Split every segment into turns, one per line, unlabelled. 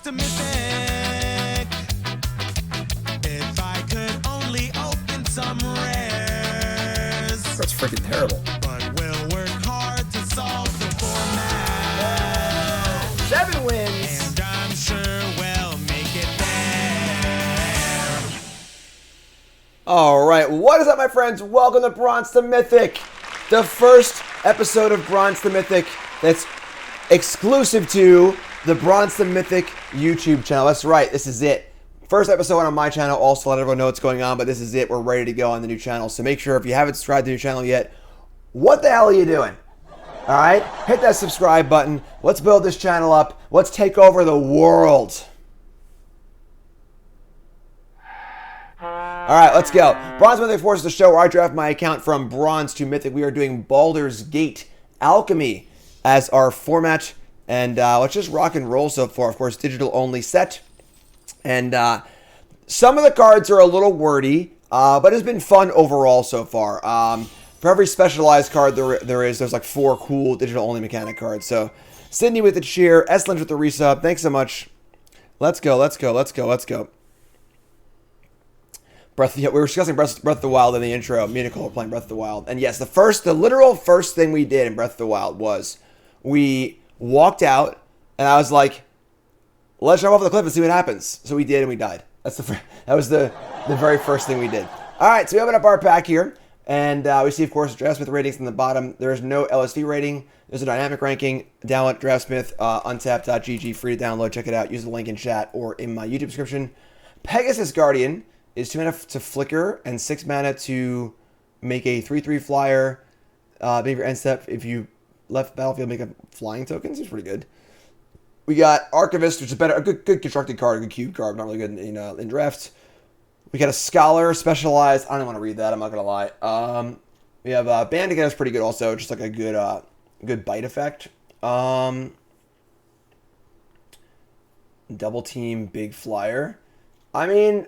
to Mythic. If I could only open some rares.
That's freaking terrible.
But we'll work hard to solve the format.
7 wins.
And I'm sure we'll make it there.
All right, what is up, my friends? Welcome to Bronze to Mythic, the first episode of Bronze to Mythic that's exclusive to the Bronze to Mythic YouTube channel. That's right, this is it. First episode on my channel, also let everyone know what's going on, but this is it. We're ready to go on the new channel, so make sure if you haven't subscribed to the new channel yet, what the hell are you doing? All right, hit that subscribe button. Let's build this channel up. Let's take over the world. All right, let's go. Bronze Mythic Force is the show where I draft my account from Bronze to Mythic. We are doing Baldur's Gate Alchemy as our format, and let's just rock and roll so far. Of course, digital only set, and some of the cards are a little wordy, but it's been fun overall so far. For every specialized card there's like 4 cool digital only mechanic cards. So Sydney with the cheer, S-Lynch with the resub. Thanks so much. Let's go, let's go, let's go, let's go. We were discussing Breath of the Wild in the intro. Me and Nicole were playing Breath of the Wild. And yes, the literal first thing we did in Breath of the Wild was we walked out, and I was like, let's jump off the cliff and see what happens. So we did, and we died. That was the very first thing we did. All right, so we open up our pack here, and we see, of course, Draftsmith ratings on the bottom. There is no LSV rating. There's a dynamic ranking. Download Draftsmith, untapped.gg, free to download. Check it out. Use the link in chat or in my YouTube description. Pegasus Guardian is 2 mana to flicker and 6 mana to make a 3/3 flyer. Being your end step, if you left battlefield, make a flying token. Seems pretty good. We got Archivist, which is a good constructed card, a good cube card, not really good in draft. We got a Scholar, specialized. I don't want to read that. I'm not gonna lie. We have Bandit is pretty good also, just like a good bite effect. Double team, big flyer. I mean,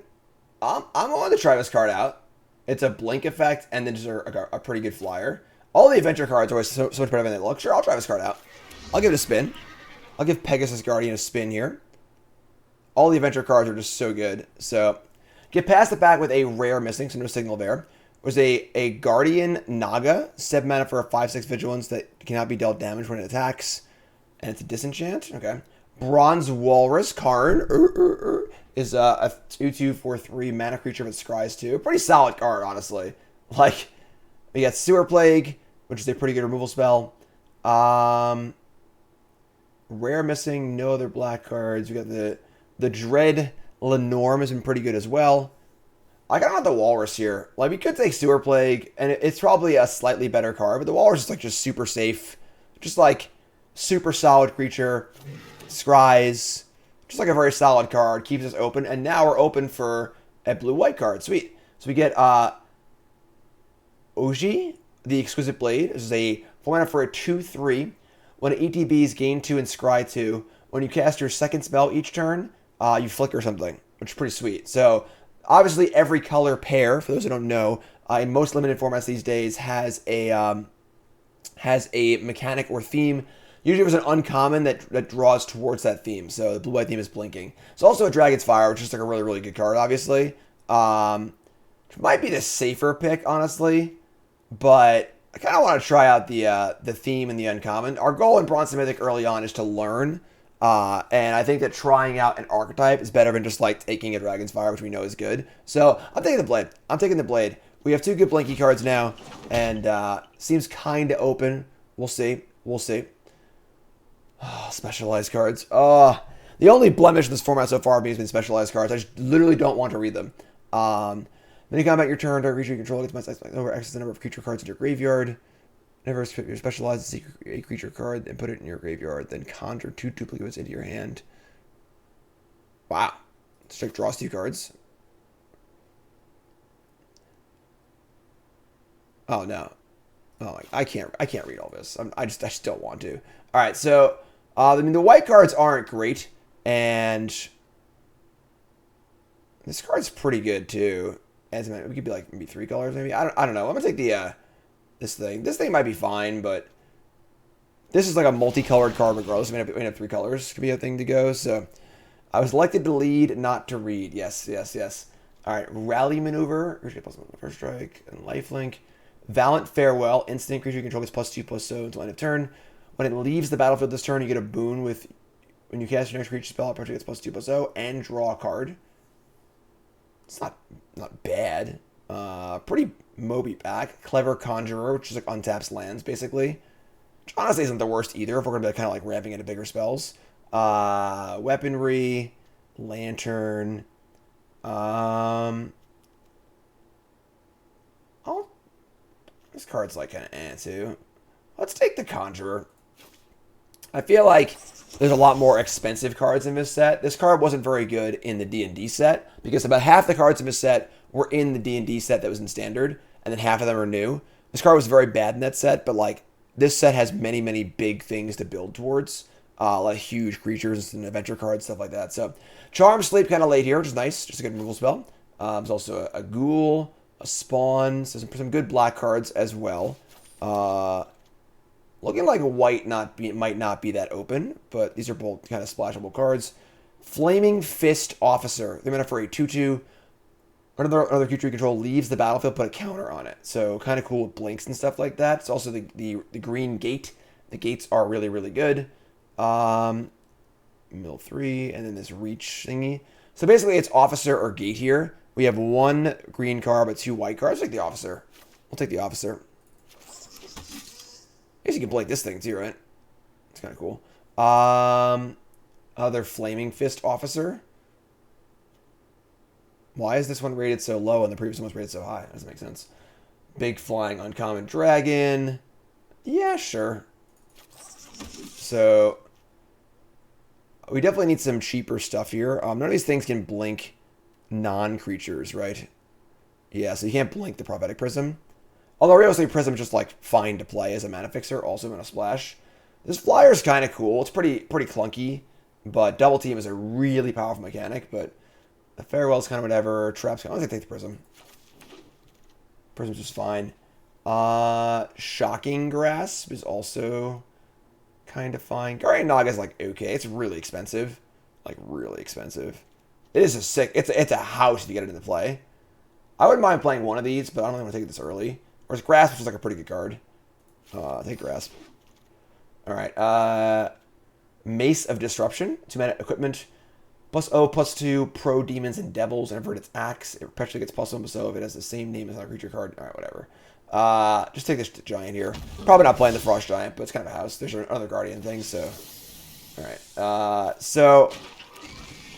I'm going to try this card out. It's a blink effect and then just a pretty good flyer. All the adventure cards are always so much better than they look. Sure, I'll try this card out. I'll give it a spin. I'll give Pegasus Guardian a spin here. All the adventure cards are just so good. So, get past the back with a rare missing, so no signal there. Was a Guardian Naga, 7 mana for a 5/6 vigilance that cannot be dealt damage when it attacks. And it's a disenchant. Okay. Bronze Walrus Karn is a 2/2 for 3 mana creature with scries too. Pretty solid card, honestly. Like, we got Sewer Plague, which is a pretty good removal spell. Rare missing, no other black cards. We got the Dread Lenorm has been pretty good as well. I got on the Walrus here. Like, we could take Sewer Plague, and it's probably a slightly better card, but the Walrus is like just super safe. Just like super solid creature. Scries. Just like a very solid card. Keeps us open. And now we're open for a blue-white card. Sweet. So we get Oji, the Exquisite Blade. This is a 4 mana for a 2/3. When it ETBs, gain 2 and scry 2. When you cast your second spell each turn, you flicker something, which is pretty sweet. So obviously every color pair, for those who don't know, in most limited formats these days has a mechanic or theme. Usually there's an uncommon that draws towards that theme. So the blue-white theme is blinking. It's also a Dragon's Fire, which is like a really, really good card, obviously. Which might be the safer pick, honestly. But I kind of want to try out the theme and the uncommon. Our goal in Bronze Mythic early on is to learn. And I think that trying out an archetype is better than just like taking a Dragon's Fire, which we know is good. So I'm taking the Blade. I'm taking the Blade. We have 2 good blinky cards now. And seems kind of open. We'll see. We'll see. Oh, specialized cards. The only blemish in this format so far has been specialized cards. I just literally don't want to read them. When you combat your turn, target creature you control gets over X the number of creature cards in your graveyard. Never specialize a creature card and put it in your graveyard. Then conjure 2 duplicates into your hand. Wow. Strike draws 2 cards. Oh no. Oh, I can't read all this. I just don't want to. All right, so I mean the white cards aren't great, and this card's pretty good too. As we could be like maybe 3 colors, maybe. I don't know. I'm gonna take the this thing. This thing might be fine, but this is like a multicolored card regardless. I mean, we have 3 colors. Could be a thing to go. So I was elected to lead, not to read. Yes, yes, yes. All right, Rally Maneuver. First strike and lifelink. Valiant Farewell. Instant creature you control gets +2/+0 until end of turn. When it leaves the battlefield this turn, you get a boon with when you cast your next creature spell, it gets +2/+0 and draw a card. It's not bad. Pretty Moby back. Clever Conjurer, which is like untaps lands basically. Which honestly isn't the worst either if we're gonna be kind of like ramping into bigger spells. Weaponry, Lantern. Oh, this card's like kind of too. Let's take the Conjurer. I feel like there's a lot more expensive cards in this set. This card wasn't very good in the D&D set because about half the cards in this set were in the D&D set that was in Standard, and then half of them are new. This card was very bad in that set, but like this set has many, many big things to build towards. Like huge creatures and adventure cards, stuff like that. So Charm Sleep kind of late here, which is nice. Just a good removal spell. There's also a Ghoul, a Spawn, so some good black cards as well. Looking like white might not be that open, but these are both kind of splashable cards. Flaming Fist Officer. They're meant for a 2/2. Another creature you control leaves the battlefield, put a counter on it. So kind of cool with blinks and stuff like that. It's also the green gate. The gates are really, really good. Mill 3, and then this reach thingy. So basically it's officer or gate here. We have one green card but two white cards. I'll take the officer. We'll take the officer. I guess you can blink this thing too, right? It's kind of cool. Other Flaming Fist Officer. Why is this one rated so low and the previous one was rated so high? That doesn't make sense. Big Flying Uncommon Dragon. Yeah, sure. So we definitely need some cheaper stuff here. None of these things can blink non-creatures, right? Yeah, so you can't blink the Prophetic Prism. Although realistically, Prism is just like fine to play as a mana fixer, also in a splash. This flyer is kind of cool. It's pretty clunky, but Double Team is a really powerful mechanic. But the Farewell's kind of whatever. Traps, I don't think take the Prism. Prism's just fine. Shocking Grasp is also kind of fine. Guardian Naga is like okay. It's really expensive, like really expensive. It is a sick. It's a house to get it into play. I wouldn't mind playing one of these, but I don't really want to take it this early. Or is Grasp, which is like a pretty good card. Take Grasp. All right. Mace of Disruption. 2-mana equipment. +0/+2. Pro Demons and Devils. And invert its axe. It perpetually gets +1/+0 if it has the same name as our creature card. All right, whatever. Just take this giant here. Probably not playing the Frost Giant, but it's kind of a house. There's another Guardian thing, so. All right. So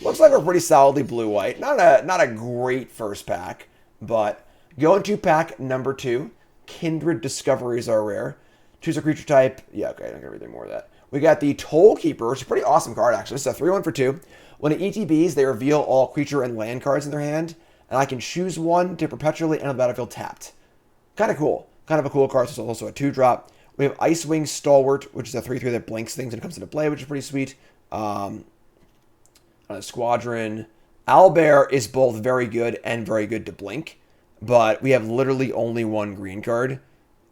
looks like we're pretty solidly blue-white. Not a great first pack, but going to pack number 2. Kindred Discoveries are rare. Choose a creature type. Yeah, okay, I'm not gonna read any more of that. We got the Toll Keeper, which is a pretty awesome card, actually. This is a 3/1 for 2. When it ETBs, they reveal all creature and land cards in their hand, and I can choose one to perpetually enter the battlefield tapped. Kind of cool. Kind of a cool card. So it's also a 2-drop. We have Icewing Stalwart, which is a 3/3 that blinks things when it comes into play, which is pretty sweet. On a Squadron. Owlbear is both very good and very good to blink, but we have literally only one green card.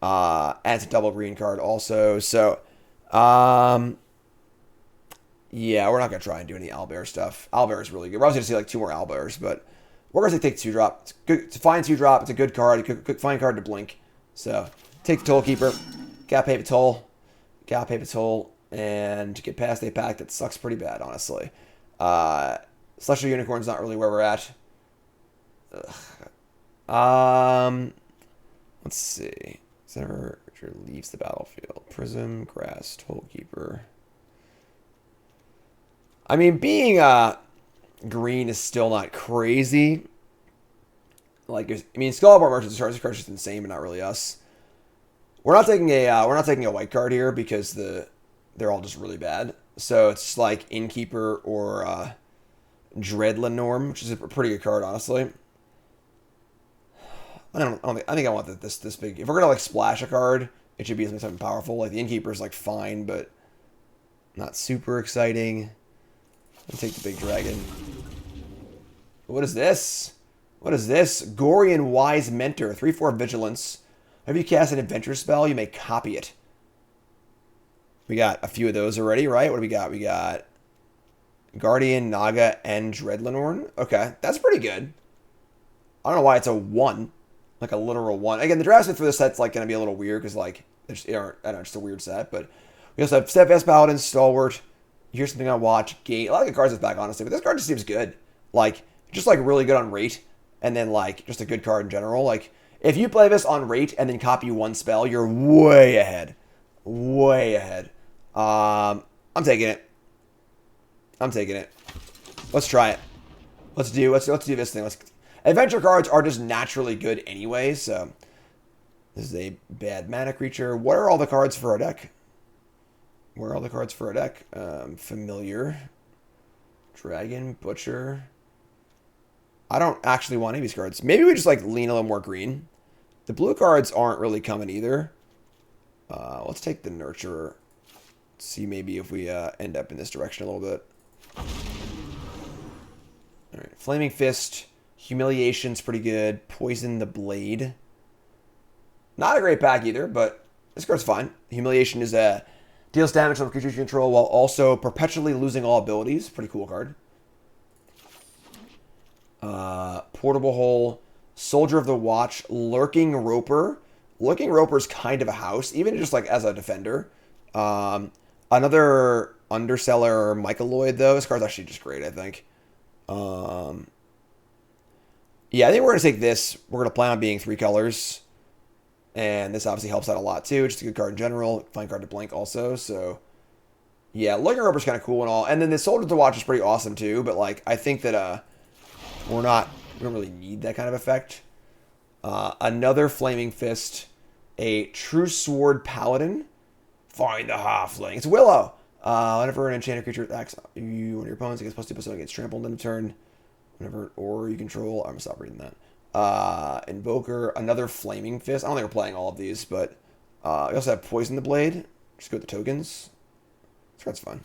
And it's a double green card also. So, yeah, we're not going to try and do any Owlbear stuff. Owlbear is really good. We're obviously going to see like 2 more Owlbears, but we're going to take 2-drop. It's good. It's a fine 2-drop. It's a good card. A good fine card to blink. So, take the Toll Keeper. Gotta pay the toll. Gotta pay the toll. And to get past a pack that sucks pretty bad, honestly. Celestial Unicorn's not really where we're at. Let's see. Center leaves the battlefield. Prism, Grass, Toll Keeper. I mean, being green is still not crazy. Like, I mean, Skullbar Merchant's card is just insane, but not really us. We're not taking a white card here because they're all just really bad. So it's like Innkeeper or Dreadlenorm, which is a pretty good card, honestly. I think I want this big. If we're gonna like splash a card, it should be something powerful. Like the Innkeeper is like fine, but not super exciting. I'll take the big dragon. What is this? What is this? Gorian Wise Mentor, 3/4 Vigilance. Whenever you cast an adventure spell, you may copy it. We got a few of those already, right? What do we got? We got Guardian, Naga, and Dreadlenorn. Okay, that's pretty good. I don't know why it's a 1. Like a literal 1. Again, the draft set for this set's like going to be a little weird because like, I don't know, just a weird set. But we also have Steadfast Paladin, Stalwart. Here's something I watch. Gate. A lot of good cards is back, honestly. But this card just seems good. Like, just like really good on rate. And then like, just a good card in general. Like, if you play this on rate and then copy 1 spell, you're way ahead. Way ahead. I'm taking it. I'm taking it. Let's try it. Let's do this thing. Adventure cards are just naturally good anyway, so this is a bad mana creature. What are all the cards for our deck? Where are all the cards for our deck? Familiar. Dragon, Butcher. I don't actually want any of these cards. Maybe we just like lean a little more green. The blue cards aren't really coming either. Let's take the Nurturer. See maybe if we end up in this direction a little bit. Alright, Flaming Fist. Humiliation's pretty good. Poison the Blade. Not a great pack either, but this card's fine. Humiliation is deals damage on creatures you control while also perpetually losing all abilities. Pretty cool card. Portable Hole. Soldier of the Watch. Lurking Roper. Lurking Roper's kind of a house, even just like as a defender. Another Underseller Michaeloid, though. This card's actually just great, I think. Yeah, I think we're going to take this. We're going to plan on being 3 colors. And this obviously helps out a lot, too. Just a good card in general. Fine card to blink also. So, yeah, Lurking Roper's kind of cool and all. And then the Soldier of the Watch is pretty awesome, too. But, like, I think that we don't really need that kind of effect. Another Flaming Fist. A True Sword Paladin. Find the Halfling. It's Willow. Whenever an enchanted creature attacks you or your opponents, it gets plus 2 plus 7 gets trampled in a turn. Whenever or you control. I'm gonna stop reading that. Invoker. Another Flaming Fist. I don't think we're playing all of these, but we also have Poison the Blade. Just go with the tokens. This card's fun.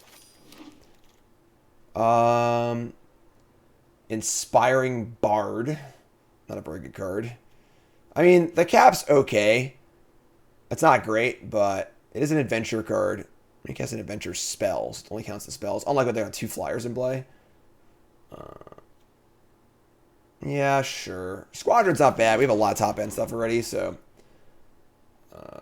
Inspiring Bard. Not a very good card. I mean, the cap's okay. It's not great, but it is an adventure card. It casts an adventure spells. It only counts the spells. Unlike when they have 2 flyers in play. Yeah, sure. Squadron's not bad. We have a lot of top end stuff already, so.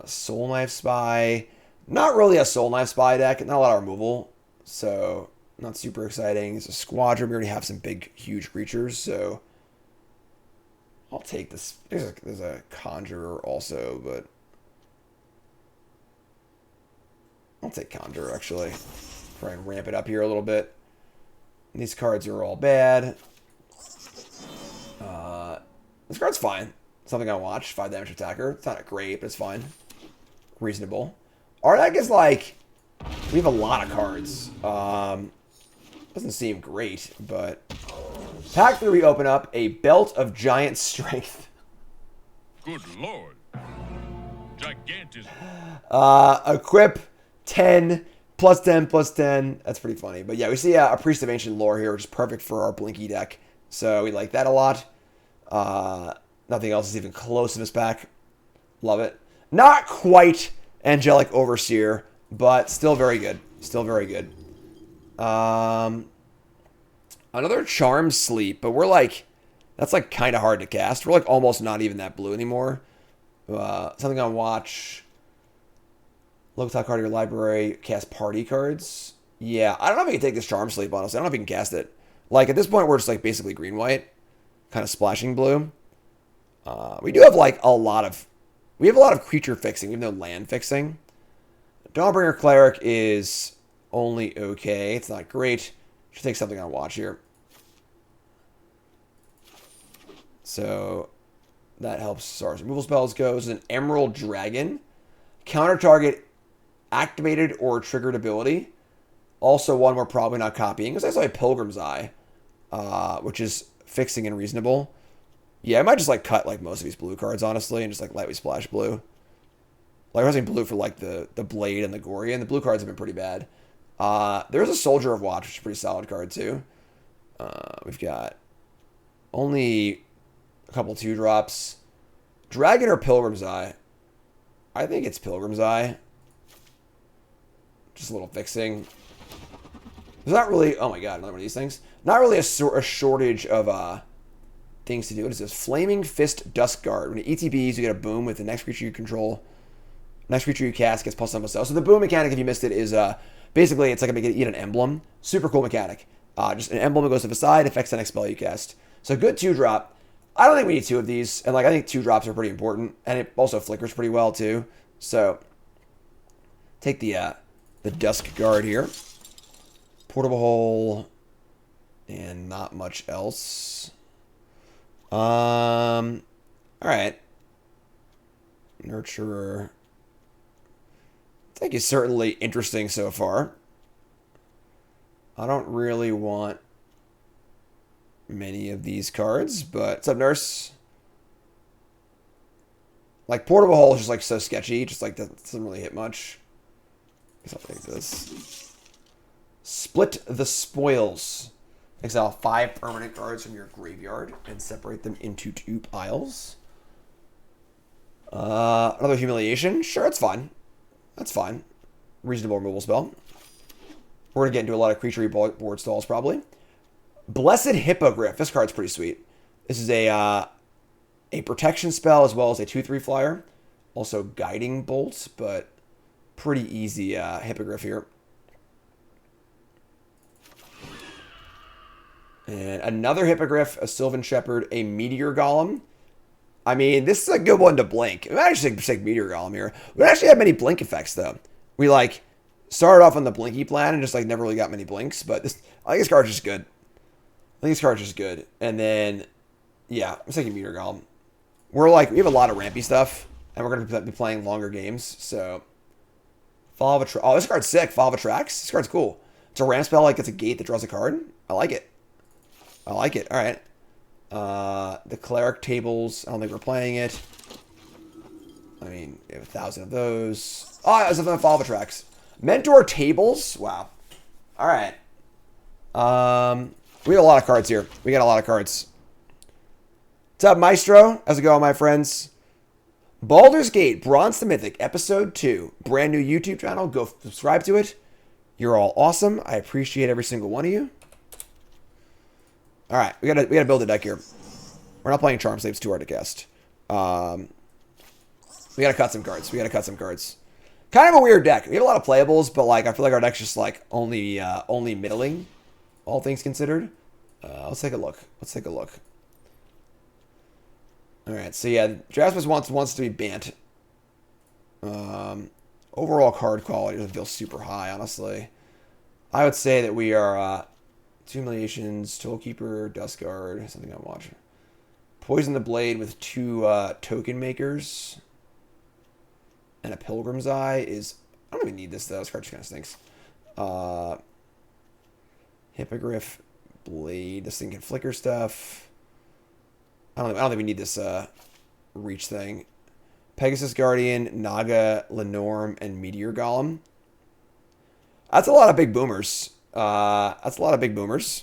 Soul Knife Spy. Not really a Soul Knife Spy deck. Not a lot of removal. So, not super exciting. It's a Squadron. We already have some big, huge creatures, so. I'll take this. There's a Conjurer also, but. I'll take Conjurer, actually. Try and ramp it up here a little bit. These cards are all bad. This card's fine. Something I watch. 5 damage attacker. It's not great, but it's fine. Reasonable. Our deck is like... We have a lot of cards. Doesn't seem great, but... Pack 3, we open up a Belt of Giant Strength.
Good lord. Gigantism.
Equip 10, plus 10, plus 10. That's pretty funny. But yeah, we see a Priest of Ancient Lore here, which is perfect for our Blinky deck. So we like that a lot. Nothing else is even close to this pack. Love it. Not quite Angelic Overseer, but still very good. Still very good. Another Charm Sleep, but we're like, that's like kind of hard to cast. We're like almost not even that blue anymore. Something on watch. Look top card of your library. Cast party cards. Yeah, I don't know if I can take this Charm Sleep, honestly. I don't know if I can cast it. Like, at this point, we're just like basically green-white. Kind of splashing blue. We do have like a lot of... We have a lot of creature fixing, even though land fixing. Dawnbringer Cleric is only okay. It's not great. Should take something on watch here. So that helps as far as removal spells goes. An Emerald Dragon. Counter target activated or triggered ability. Also one we're probably not copying. Because I saw a Pilgrim's Eye. Which is fixing and reasonable. Yeah, I might just like cut like most of these blue cards, honestly. And just like lightly splash blue. Like I was using blue for like the Blade and the Gorian. The blue cards have been pretty bad. There's a Soldier of Watch, which is a pretty solid card too. We've got only a couple 2-drops. Dragon or Pilgrim's Eye? I think it's Pilgrim's Eye. Just a little fixing. There's not really, oh my god, another one of these things. Not really a shortage of things to do. What is this? Flaming Fist Dusk Guard. When it ETBs, you get a boom with the next creature you control. Next creature you cast gets +1/+0. So the boom mechanic, if you missed it, is basically it's like you eat an emblem. Super cool mechanic. Just an emblem that goes to the side, affects the next spell you cast. So good 2-drop. I don't think we need 2 of these, and like I think 2-drops are pretty important, and it also flickers pretty well too. So take the Dusk Guard here. Portable Hole, and not much else. All right. Nurturer. I think it's certainly interesting so far. I don't really want many of these cards, but what's up, Nurse? Like, Portable Hole is just, like, so sketchy. Just, like, that doesn't really hit much. I guess I'll take this. Split the Spoils. Exile 5 permanent cards from your graveyard and separate them into 2 piles. Another Humiliation. Sure, that's fine. That's fine. Reasonable removal spell. We're going to get into a lot of creature board stalls, probably. Blessed Hippogriff. This card's pretty sweet. This is a protection spell as well as a 2/3 flyer. Also Guiding Bolt, but pretty easy Hippogriff here. And another Hippogriff, a Sylvan Shepherd, a Meteor Golem. I mean, this is a good one to blink. We might actually take Meteor Golem here. We don't actually have many blink effects, though. We, like, started off on the blinky plan and just, like, never really got many blinks. But this, I think this card's just good. I think this card's just good. And then, yeah, I'm taking Meteor Golem. We're, like, we have a lot of rampy stuff. And we're going to be playing longer games. So, Fall of oh, this card's sick. Fall of Attracts. This card's cool. It's a ramp spell, like, it's a gate that draws a card. I like it. I like it. All right. The Cleric Tables. I don't think we're playing it. I mean, we have 1,000 of those. Oh, that was something Fall of Attracts. Mentor Tables. Wow. All right. We got a lot of cards here. We got a lot of cards. What's up, Maestro? How's it going, my friends? Baldur's Gate, Bronze to Mythic, Episode 2. Brand new YouTube channel. Go subscribe to it. You're all awesome. I appreciate every single one of you. All right, we gotta build a deck here. We're not playing Charm Slaves, too hard to cast. We gotta cut some cards. We gotta cut some cards. Kind of a weird deck. We have a lot of playables, but like I feel like our deck's just like only middling, all things considered. Let's take a look. Let's take a look. All right, so yeah, Jasmus wants to be banned. Overall card quality doesn't feel super high, honestly. I would say that we are 2 Humiliations, Tollkeeper, Duskguard, something I'm watching. Poison the Blade with 2 Token Makers. And a Pilgrim's Eye is... I don't even need this, though. This card just kind of stinks. Hippogriff, Blade. This thing can flicker stuff. I don't think we need this Reach thing. Pegasus Guardian, Naga, Lenorm, and Meteor Golem. That's a lot of big boomers. That's a lot of big boomers.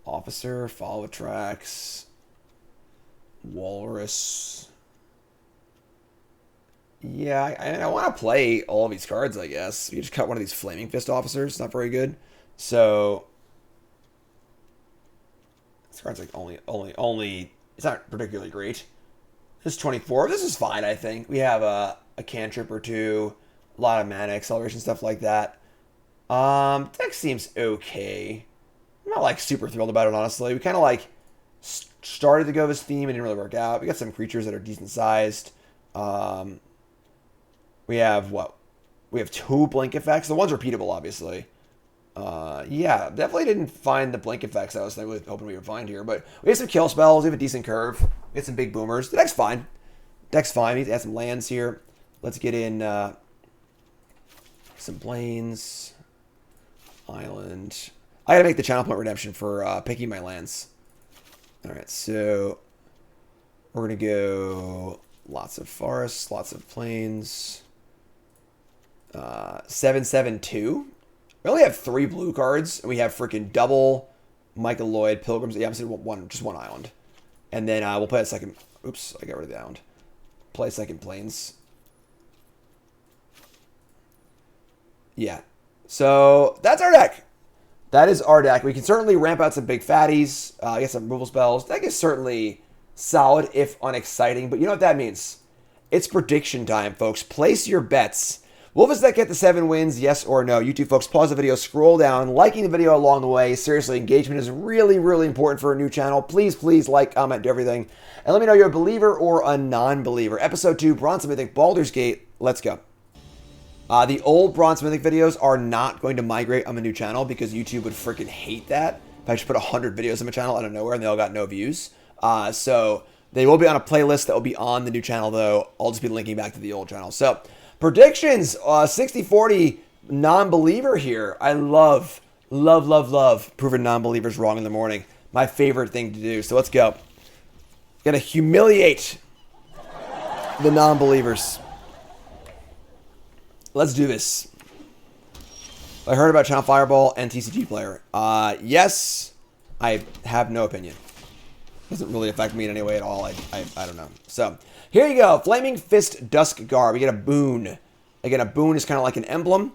Officer, Follow Tracks, Walrus. Yeah, I want to play all of these cards, I guess. You just cut one of these Flaming Fist officers. Not very good. So this card's like only. It's not particularly great. This is 24. This is fine, I think. We have a cantrip or 2, a lot of mana acceleration, stuff like that. Deck seems okay. I'm not like super thrilled about it, honestly. We kind of like started to go this theme and didn't really work out. We got some creatures that are decent sized. We have what? We have 2 blink effects. The one's repeatable, obviously. Yeah, definitely didn't find the blink effects I was really hoping we would find here. But we have some kill spells. We have a decent curve. We have some big boomers. The deck's fine. Deck's fine. We need to add some lands here. Let's get in some plains. Island. I gotta make the channel point redemption for picking my lands. Alright, so we're gonna go lots of forests, lots of plains. 7/7/2. We only have 3 blue cards, and we have freaking double Michael Lloyd, Pilgrims. Yeah, I'm saying just one island. And then we'll play a second. Oops, I got rid of the island. Play a second plains. Yeah. So that's our deck. That is our deck. We can certainly ramp out some big fatties, get some removal spells. Deck is certainly solid, if unexciting. But you know what that means? It's prediction time, folks. Place your bets. Will this deck get the 7 wins, yes or no? You two folks, pause the video, scroll down, liking the video along the way. Seriously, engagement is really, really important for a new channel. Please, please like, comment, do everything. And let me know you're a believer or a non-believer. Episode 2, Bronze Mythic, Baldur's Gate. Let's go. The old Bronze Mythic videos are not going to migrate on the new channel because YouTube would freaking hate that. If I just put 100 videos on my channel out of nowhere and they all got no views. So they will be on a playlist that will be on the new channel, though. I'll just be linking back to the old channel. So predictions, 60-40 non-believer here. I love proving non-believers wrong in the morning. My favorite thing to do. So let's go. Gonna humiliate the non-believers. Let's do this. I heard about Channel Fireball and TCG player. Yes, I have no opinion. Doesn't really affect me in any way at all. I don't know. So here you go. Flaming Fist Dusk Guard. We get a boon. Again, a boon is kind of like an emblem.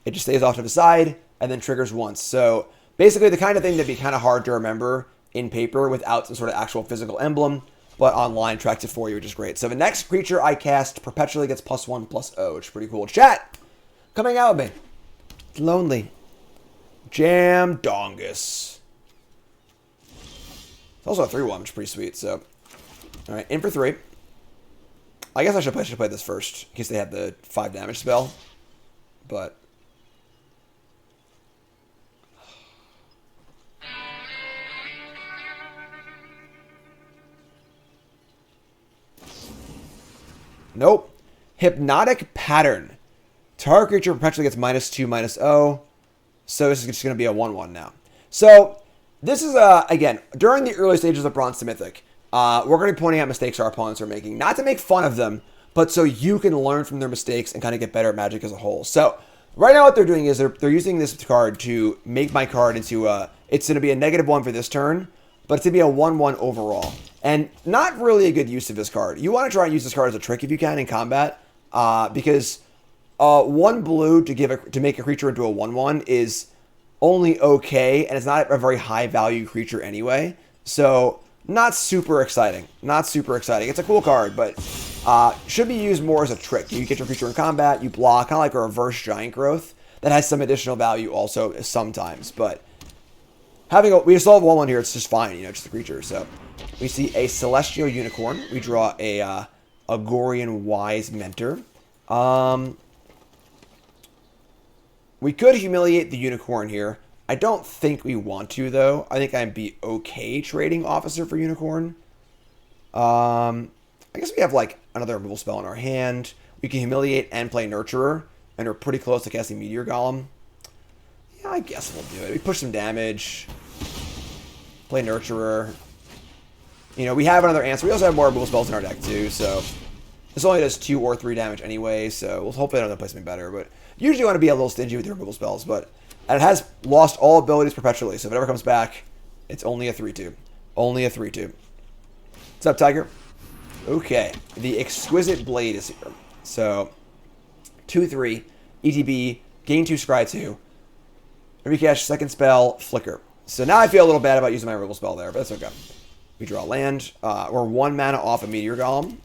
It just stays off to the side and then triggers once. So basically the kind of thing that'd be kind of hard to remember in paper without some sort of actual physical emblem, but online tracks it for you, which is great. So the next creature I cast perpetually gets +1/+0, which is pretty cool. Chat, coming out with me. It's lonely. Jam Dongus. It's also a 3/1, which is pretty sweet. So, all right, in for 3. I guess I should play this first in case they have the 5 damage spell, but. Nope. Hypnotic Pattern. Target creature perpetually gets -2/-0. So this is just going to be a 1/1 now. So this is, again, during the early stages of Bronze to Mythic, we're going to be pointing out mistakes our opponents are making. Not to make fun of them, but so you can learn from their mistakes and kind of get better at Magic as a whole. So right now what they're doing is they're using this card to make my card into it's going to be a -1 for this turn, but it's going to be a 1/1 overall. And not really a good use of this card. You want to try and use this card as a trick if you can in combat, because 1 blue to make a creature into a 1/1 is only okay, and it's not a very high value creature anyway. So not super exciting. Not super exciting. It's a cool card, but should be used more as a trick. You get your creature in combat, you block, kind of like a reverse Giant Growth that has some additional value also sometimes. But we still have 1/1 here. It's just fine, just a creature. So we see a Celestial Unicorn. We draw a Agorian Wise Mentor. We could humiliate the Unicorn here. I don't think we want to, though. I think I'd be okay trading Officer for Unicorn. I guess we have, like, another removal spell in our hand. We can humiliate and play Nurturer, and we're pretty close to casting Meteor Golem. Yeah, I guess we'll do it. We push some damage. Play Nurturer. We have another answer. We also have more removal spells in our deck, too, so this only does 2 or 3 damage anyway, so we'll hopefully I don't play something better, but usually you want to be a little stingy with your removal spells, and it has lost all abilities perpetually, so if it ever comes back, it's only a 3/2. Only a 3/2. What's up, Tiger? Okay, the Exquisite Blade is here. So, 2/3, ETB, gain 2, scry 2. Recash, second spell, flicker. So now I feel a little bad about using my removal spell there, but that's okay. We draw land. We're 1 mana off a Meteor Golem.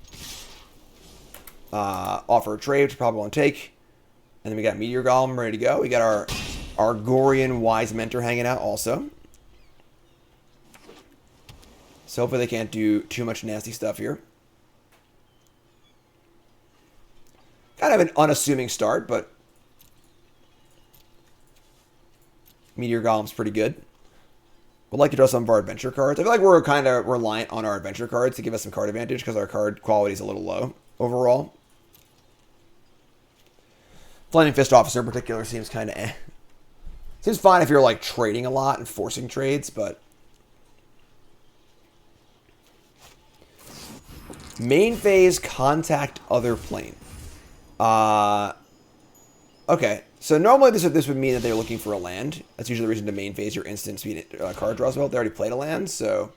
Offer a trade, which probably won't take. And then we got Meteor Golem ready to go. We got our Argorian Wise Mentor hanging out also. So hopefully they can't do too much nasty stuff here. Kind of an unassuming start, but Meteor Golem's pretty good. We'd like to draw some of our adventure cards. I feel like we're kind of reliant on our adventure cards to give us some card advantage because our card quality is a little low overall. Flaming Fist Officer in particular seems kind of eh. Seems fine if you're like trading a lot and forcing trades, but main phase, contact other plane. Okay, so normally this would mean that they're looking for a land. That's usually the reason to main phase your instant speed card draw spell. They already played a land, so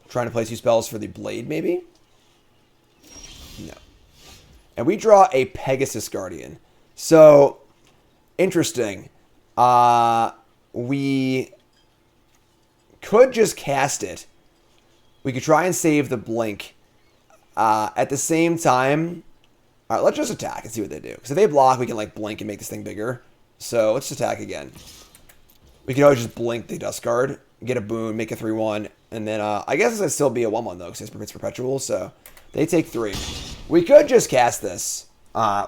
trying to play 2 spells for the blade, maybe? No. And we draw a Pegasus Guardian. So, interesting. We could just cast it. We could try and save the blink. At the same time, all right, let's just attack and see what they do. Because if they block, we can like blink and make this thing bigger. So let's attack again. We can always just blink the Dust Guard, get a boon, make a 3-1, and then I guess it's gonna still be a 1-1 though, because it's perpetual. So they take 3. We could just cast this.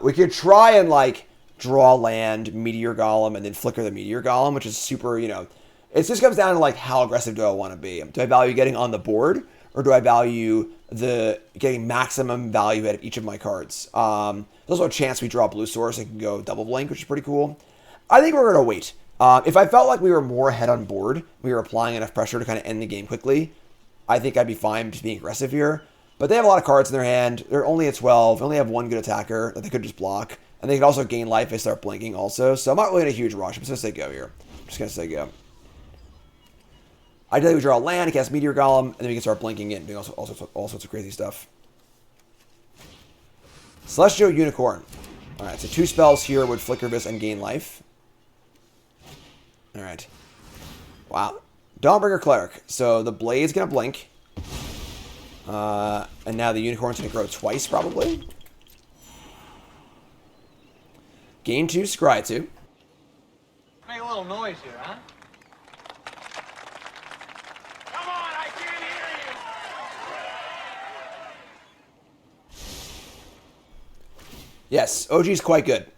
We could try and like draw land, Meteor Golem, and then flicker the Meteor Golem, which is super, you know, it just comes down to like how aggressive do I want to be. Do I value getting on the board, or do I value the getting maximum value out of each of my cards? There's also a chance we draw blue source and can go double blink, which is pretty cool. I think we're gonna wait. If I felt like we were more ahead on board, we were applying enough pressure to kind of end the game quickly, I think I'd be fine just being aggressive here. But they have a lot of cards in their hand. They're only at 12. They only have one good attacker that they could just block. And they can also gain life if they start blinking also. So I'm not really in a huge rush. I'm just going to say go here. I'm just going to say go. Ideally, we draw a land, cast Meteor Golem, and then we can start blinking it and doing all sorts of crazy stuff. Celestial Unicorn. Alright, so 2 spells here would flicker this and gain life. Alright. Wow. Dawnbringer Cleric. So the Blade's going to blink. And now the Unicorn's going to grow twice, probably. Gain 2, scry 2.
Make a little noise here, huh? Come on, I can't hear you!
Yes, OG is quite good.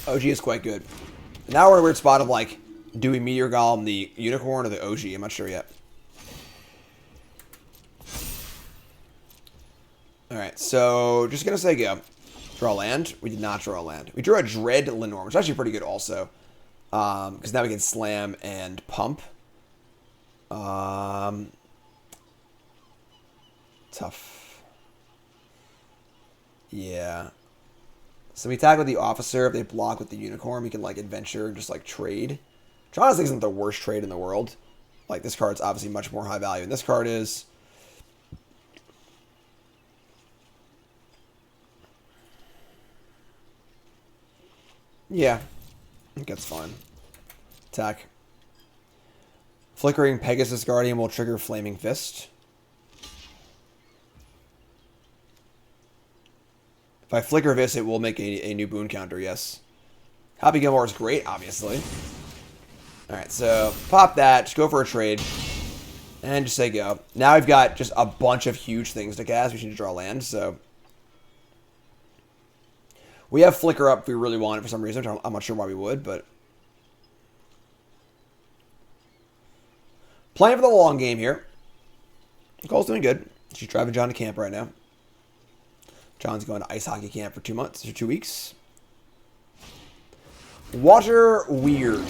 OG is quite good. Now we're in a weird spot of like, do we Meteor Golem the Unicorn or the OG? I'm not sure yet. Alright, so just gonna say go. Draw land. We did not draw land. We drew a Dread Lenore, which is actually pretty good also. Because now we can slam and pump. Tough. Yeah. So we tag with the Officer. If they block with the Unicorn, we can like adventure and just like trade. Which honestly isn't the worst trade in the world. Like this card's obviously much more high value than this card is. Yeah, I think that's fine. Attack. Flickering Pegasus Guardian will trigger Flaming Fist. If I flicker this, it will make a new boon counter, yes. Happy Gilmore is great, obviously. Alright, so pop that, just go for a trade. And just say go. Now I've got just a bunch of huge things to cast. We need to draw land, so... We have Flicker up if we really want it for some reason. I'm not sure why we would, but... Playing for the long game here. Nicole's doing good. She's driving John to camp right now. John's going to ice hockey camp for 2 months, or 2 weeks. Water Weird.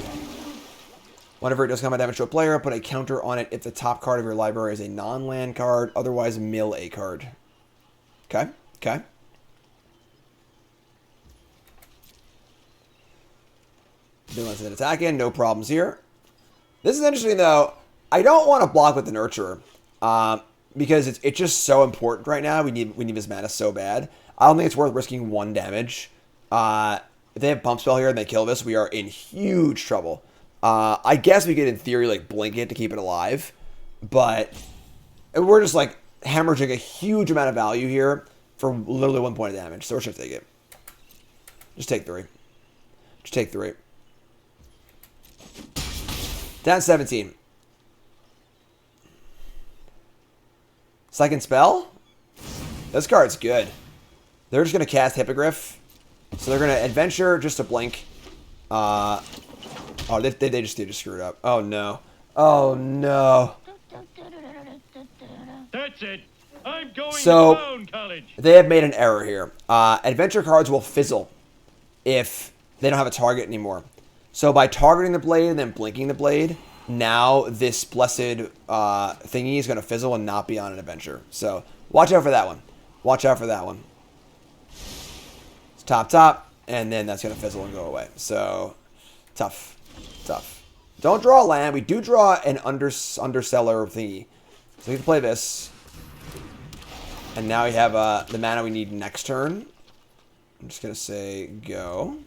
Whenever it does combat damage to a player, put a counter on it if the top card of your library is a non-land card. Otherwise, mill a card. Okay, okay. Let's attack in, no problems here. This is interesting though. I don't want to block with the Nurturer because it's just so important right now. We need his mana so bad. I don't think it's worth risking 1 damage. If they have Pump Spell here and they kill this, we are in huge trouble. I guess we could in theory like blink it to keep it alive, but we're just like hemorrhaging a huge amount of value here for literally 1 point of damage. So we're just gonna take it. Just take 3. Just take 3. Down 17. Second spell? This card's good. They're just going to cast Hippogriff. So they're going to adventure just to blink. Oh, they just screwed up. Oh, no. Oh, no.
That's it. I'm going
So,
down, college.
they have made an error here. Adventure cards will fizzle if they don't have a target anymore. So by targeting the blade and then blinking the blade, now this blessed thingy is going to fizzle and not be on an adventure. So watch out for that one. Watch out for that one. It's top, and then that's going to fizzle and go away. So tough, tough. Don't draw land. We do draw an underseller thingy. So we can play this. And now we have the mana we need next turn. I'm just going to say go.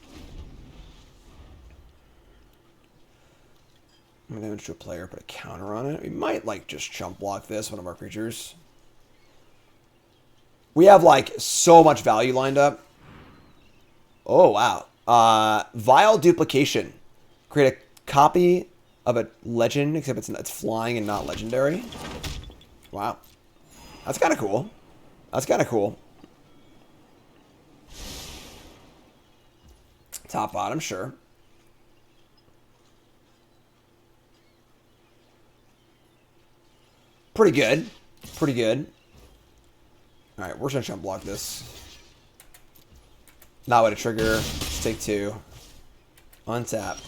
I'm going to damage to a player, put a counter on it. We might, like, just chump block this, one of our creatures. We have, like, so much value lined up. Oh, wow. Vile Duplication. Create a copy of a legend, except it's flying and not legendary. Wow. That's kind of cool. That's kind of cool. Top, bottom, sure. Pretty good. Pretty good. Alright, we're just going to chump block this. Not with a trigger. Let's take 2. Untap.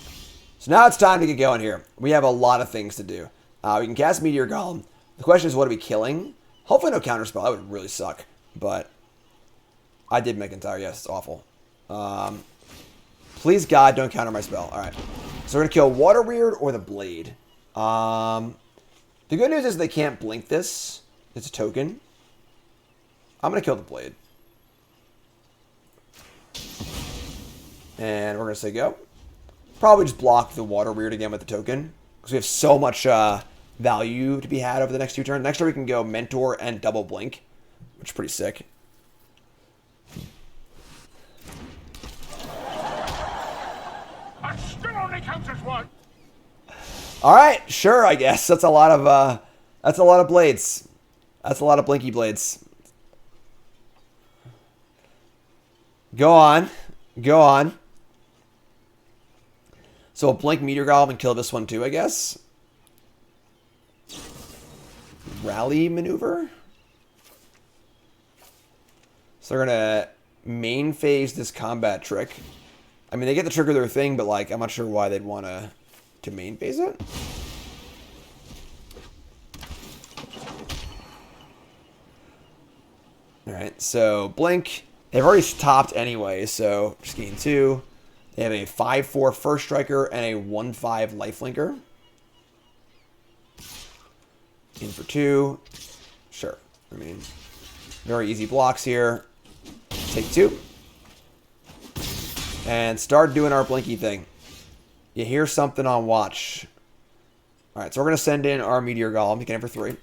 So now it's time to get going here. We have a lot of things to do. We can cast Meteor Golem. The question is, what are we killing? Hopefully no counterspell. That would really suck. But I did make entire. Yes, it's awful. Please, God, don't counter my spell. Alright. So we're going to kill Water Weird or the Blade. The good news is they can't blink this. It's a token. I'm going to kill the Blade. And we're going to say go. Probably just block the Water Weird again with the token. Because we have so much value to be had over the next 2 turns. Next turn we can go Mentor and double blink. Which is pretty sick.
I still only counts as one.
Alright, sure, I guess. That's a lot of blades. That's a lot of blinky blades. Go on. Go on. So we'll blink Meteor Golem and kill this one too, I guess. Rally maneuver. So they're gonna main phase this combat trick. I mean, they get to trigger their thing, but like, I'm not sure why they'd want to main phase it. Alright, so blink. They've already stopped anyway, so just gain 2. They have a 5/4 first striker and a 1/5 lifelinker. In for 2. Sure. I mean, very easy blocks here. Take 2. And start doing our blinky thing. You hear something on watch. Alright, so we're going to send in our Meteor Golem. You can have for 3.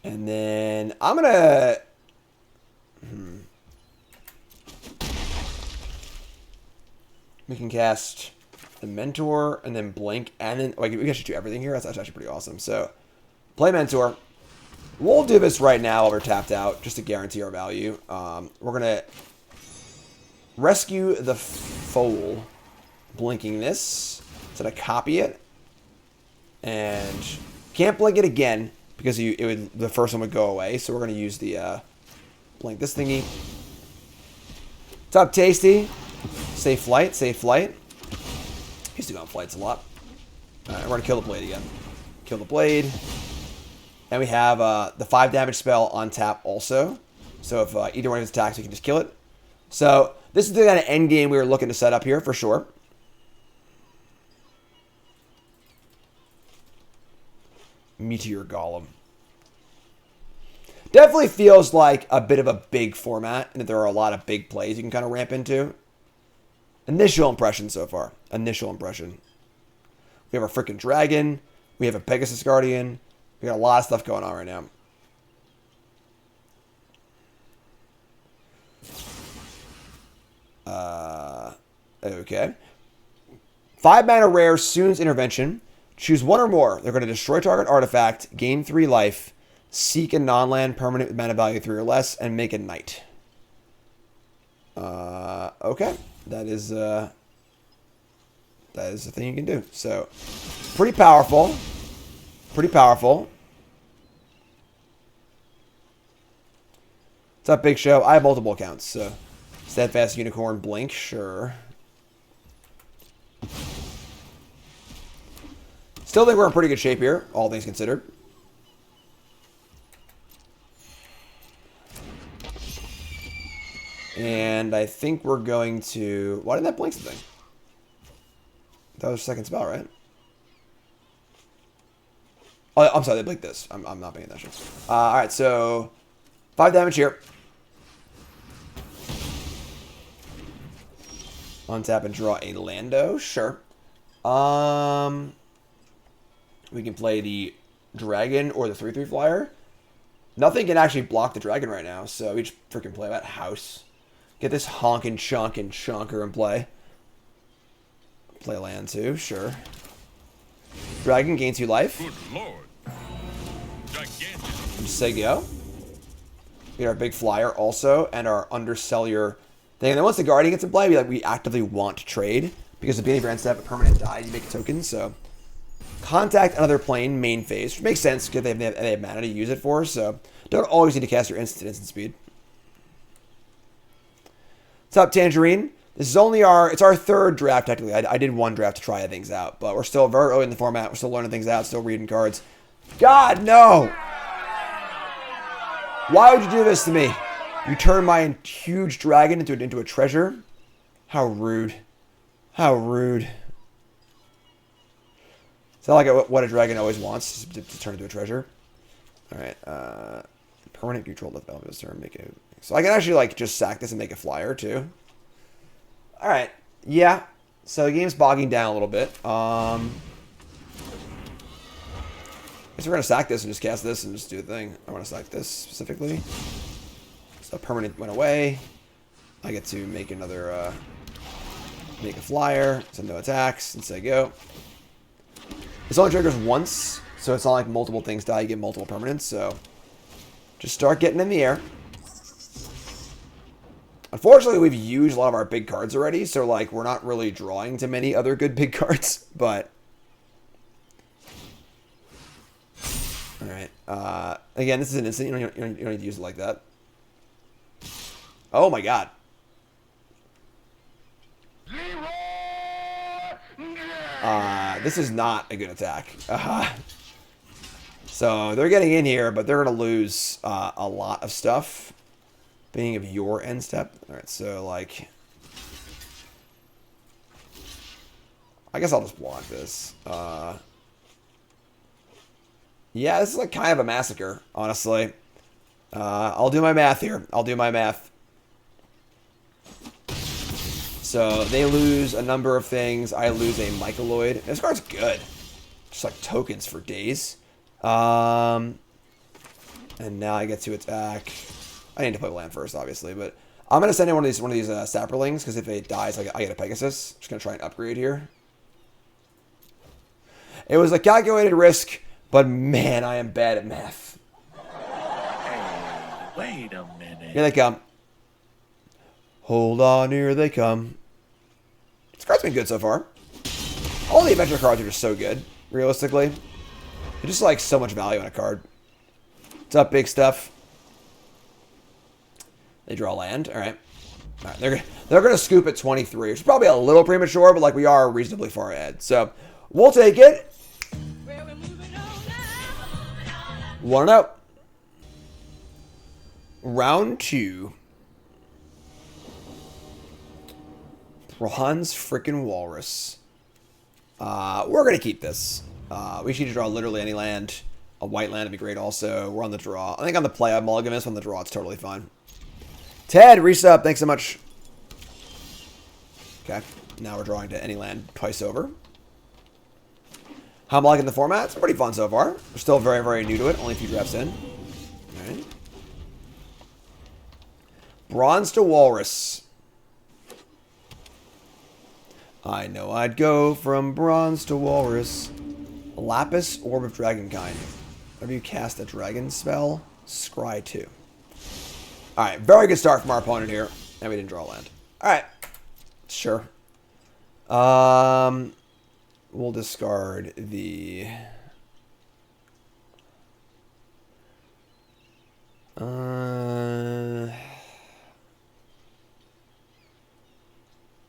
And then I'm going to... We can cast the Mentor and then blink. And then like, we can actually do everything here. That's actually pretty awesome. So, play Mentor. We'll do this right now while we're tapped out, just to guarantee our value. We're going to rescue the Foal. Blinking this. So to copy it. And can't blink it again, because the first one would go away. So we're going to use the blink this thingy. What's up, Tasty? Safe flight, safe flight. Used to go on flights a lot. Alright, we're going to kill the Blade again. Kill the Blade. And we have the 5 damage spell on tap also. So if either one of his attacks, we can just kill it. So this is the kind of end game we were looking to set up here, for sure. Meteor Golem. Definitely feels like a bit of a big format, and that there are a lot of big plays you can kind of ramp into. Initial impression so far. Initial impression. We have a freaking dragon. We have a Pegasus Guardian. We got a lot of stuff going on right now. Okay. 5 mana rare, Soon's Intervention. Choose one or more. They're going to destroy target artifact, gain 3 life, seek a non-land permanent with mana value 3 or less, and make a knight. Okay. That is the thing you can do. So, pretty powerful. Pretty powerful. What's up, Big Show? I have multiple accounts, so Steadfast Unicorn, Blink, sure. Still think we're in pretty good shape here, all things considered. And I think we're going to... Why didn't that blink something? That was second spell, right? Oh, I'm sorry, they blinked this. I'm not paying attention. Alright, so 5 damage here. Untap and draw a Lando. Sure. We can play the Dragon or the 3/3 flyer. Nothing can actually block the Dragon right now, so we just freaking play that house. Get this honkin' chonkin' chonker in play. Play land too, sure. Dragon gains 2 life.
Good lord. Gigantic.
Just say go. We get our big flyer also, and our undercellular thing. And then once the Guardian gets in play, we actively want to trade. Because the beginning of your end step, a permanent die, you make a token, so. Contact another plane, main phase, which makes sense because they have mana to use it for, so don't always need to cast your instant speed. What's up, Tangerine? This is only it's our 3rd draft, technically. I did 1 draft to try things out, but we're still very early in the format. We're still learning things out, still reading cards. God, no! Why would you do this to me? You turn my huge dragon into a treasure? How rude. How rude. Is that like what a dragon always wants, to turn into a treasure? Alright, permanent control the value of this turn, make it. So I can actually like just sack this and make a flyer too. Alright, yeah. So the game's bogging down a little bit. I guess we're gonna sack this and just cast this and just do a thing. I wanna sack this specifically. So permanent went away. I get to make another make a flyer, send no attacks, and say go. This only triggers once, so it's not like multiple things die, you get multiple permanents, so just start getting in the air. Unfortunately, we've used a lot of our big cards already, so like we're not really drawing to many other good big cards, but alright. Again, this is an instant, you don't need to use it like that. Oh my god. This is not a good attack. So they're getting in here, but they're going to lose a lot of stuff. Being of your end step. Alright, so like... I guess I'll just block this. Yeah, this is like kind of a massacre, honestly. I'll do my math here. I'll do my math. So they lose a number of things. I lose a Mycoloid. This card's good. Just like tokens for days. And now I get to attack. I need to play land first, obviously, but I'm gonna send in one of these Saprolings because if it dies, I get a Pegasus. Just gonna try and upgrade here. It was a calculated risk, but man, I am bad at math.
Hey, wait a minute.
Here they come. Hold on, here they come. This card's been good so far. All the adventure cards are just so good, realistically. They're just like so much value on a card. What's up, big stuff? They draw land. Alright. Alright, they're gonna scoop at 23, which is probably a little premature, but like we are reasonably far ahead. So we'll take it. 1-0. Round 2. Bronze frickin' Walrus. We're going to keep this. We should draw literally any land. A white land would be great also. We're on the draw. I think on the play I'm mulligan on the draw. It's totally fine. Ted, resub. Thanks so much. Okay. Now we're drawing to any land twice over. How I'm liking the format. It's pretty fun so far. We're still very, very new to it. Only a few drafts in. Alright. Bronze to Walrus. I know I'd go from bronze to walrus. Lapis, Orb of Dragonkind. Whenever you cast a dragon spell, scry 2. Alright, very good start from our opponent here. And we didn't draw land. Alright. Sure. We'll discard the...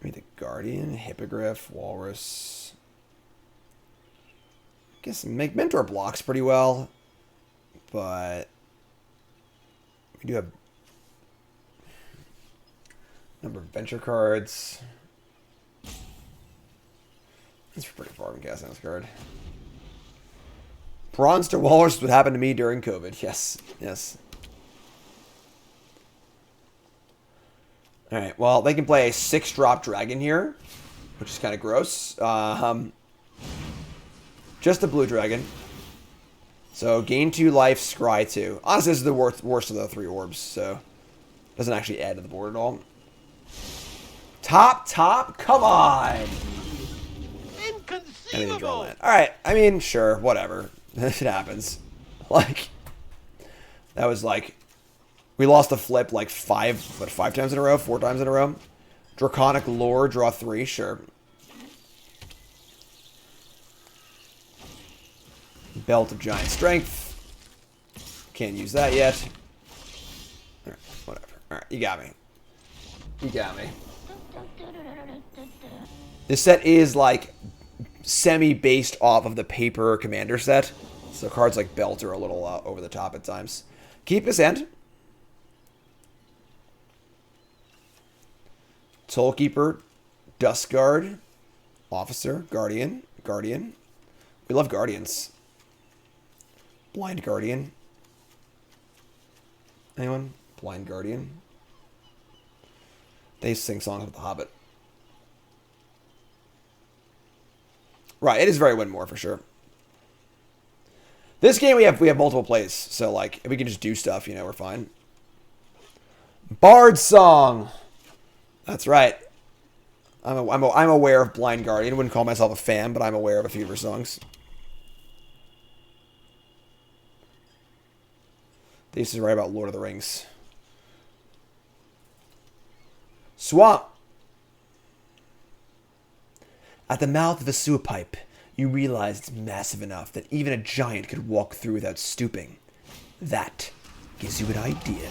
Maybe the Guardian, Hippogriff, Walrus. I guess make Mentor blocks pretty well, but we do have a number of venture cards. That's pretty far from casting this card. Bronze to Walrus is what happened to me during COVID. Yes, yes. Alright, well, they can play a 6-drop dragon here, which is kind of gross. Just a blue dragon. So, gain 2 life, scry 2. Honestly, this is the worst of the 3 orbs, so doesn't actually add to the board at all. Top, come on!
Inconceivable!
Alright, I mean, sure, whatever. It happens. Like, that was like, we lost a flip like 5 times in a row? 4 times in a row? Draconic Lore, draw 3, sure. Belt of Giant Strength. Can't use that yet. Alright, whatever. Alright, you got me. You got me. This set is like semi-based off of the paper commander set. So cards like Belt are a little over the top at times. Keep his hand. Tollkeeper, Duskguard, Officer, Guardian. We love Guardians. Blind Guardian. Anyone? Blind Guardian. They sing songs with the Hobbit. Right, it is very win more for sure. This game we have multiple plays, so like if we can just do stuff, you know, we're fine. Bard Song. That's right. I'm aware of Blind Guardian. Wouldn't call myself a fan, but I'm aware of a few of her songs. They used to write about Lord of the Rings. Swamp. At the mouth of a sewer pipe, you realize it's massive enough that even a giant could walk through without stooping. That gives you an idea.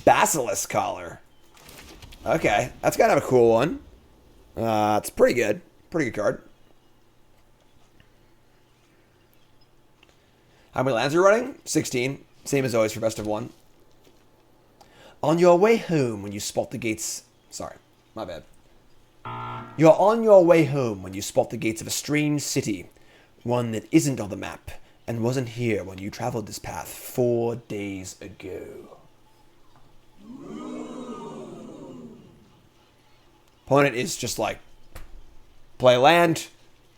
Basilisk Collar. Okay, that's kind of a cool one. It's pretty good. Pretty good card. How many lands are you running? 16. Same as always for best of 1. On your way home when you spot the gates... Sorry, my bad. You're on your way home when you spot the gates of a strange city. One that isn't on the map and wasn't here when you traveled this path 4 days ago. Opponent is just like, play land,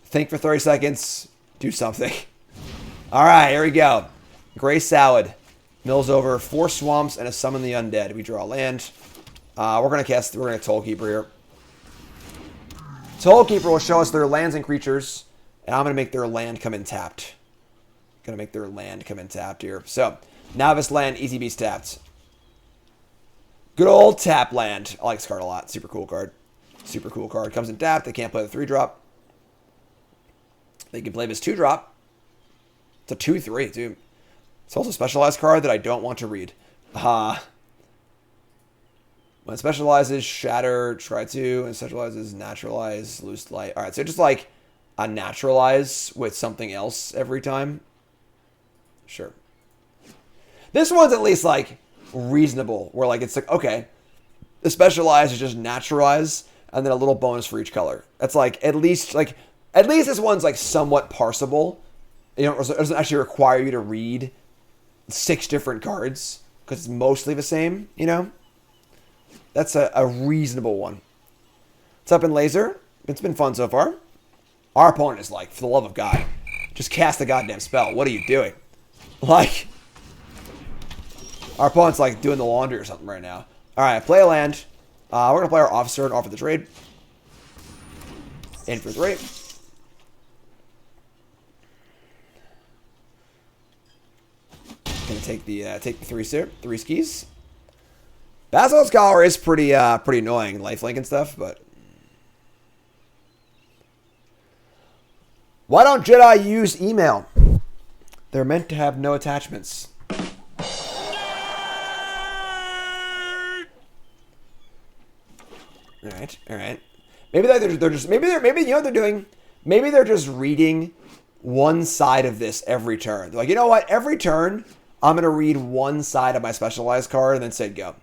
think for 30 seconds, do something. Alright, here we go. Gray Salad. Mills over 4 swamps and a Summon the Undead. We draw land. We're gonna Tollkeeper here. Tollkeeper will show us their lands and creatures, and I'm gonna make their land come in tapped. Gonna make their land come in tapped here. So, Novice land, Easy Beast tapped. Good old tap land. I like this card a lot. Super cool card. Super cool card. Comes in tapped. They can't play the 3-drop. They can play this 2-drop. It's a 2/3, too. It's also a specialized card that I don't want to read. When it specializes, Shatter, try to, and specializes, Naturalize, Loose Light. Alright, so just like a Naturalize with something else every time. Sure. This one's at least like reasonable, where like it's like, okay, the Specialize is just Naturalize, and then a little bonus for each color. That's like, at least this one's like somewhat parsable. You know, it doesn't actually require you to read 6 different cards, because it's mostly the same, you know? That's a reasonable one. What's up in Laser? It's been fun so far. Our opponent is like, for the love of God, just cast the goddamn spell. What are you doing? Like, our opponent's like doing the laundry or something right now. Alright, play a land. We're going to play our Officer and offer the trade. In for 3. Gonna take the 3 skis. Basilisk Collar is pretty annoying, lifelink and stuff, but why don't Jedi use email? They're meant to have no attachments. All right. Maybe they're just maybe you know what they're doing. Maybe they're just reading one side of this every turn. They're like, you know what? Every turn, I'm gonna read one side of my specialized card and then say go.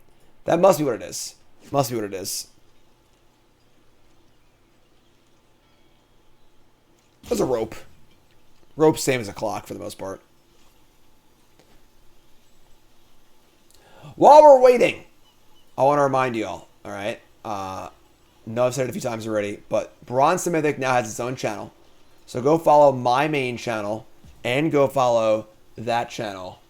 That must be what it is. Must be what it is. There's a rope. Rope same as a clock for the most part. While we're waiting, I want to remind you all right? No, I've said it a few times already, but Bronze to Mythic now has its own channel. So go follow my main channel and go follow that channel.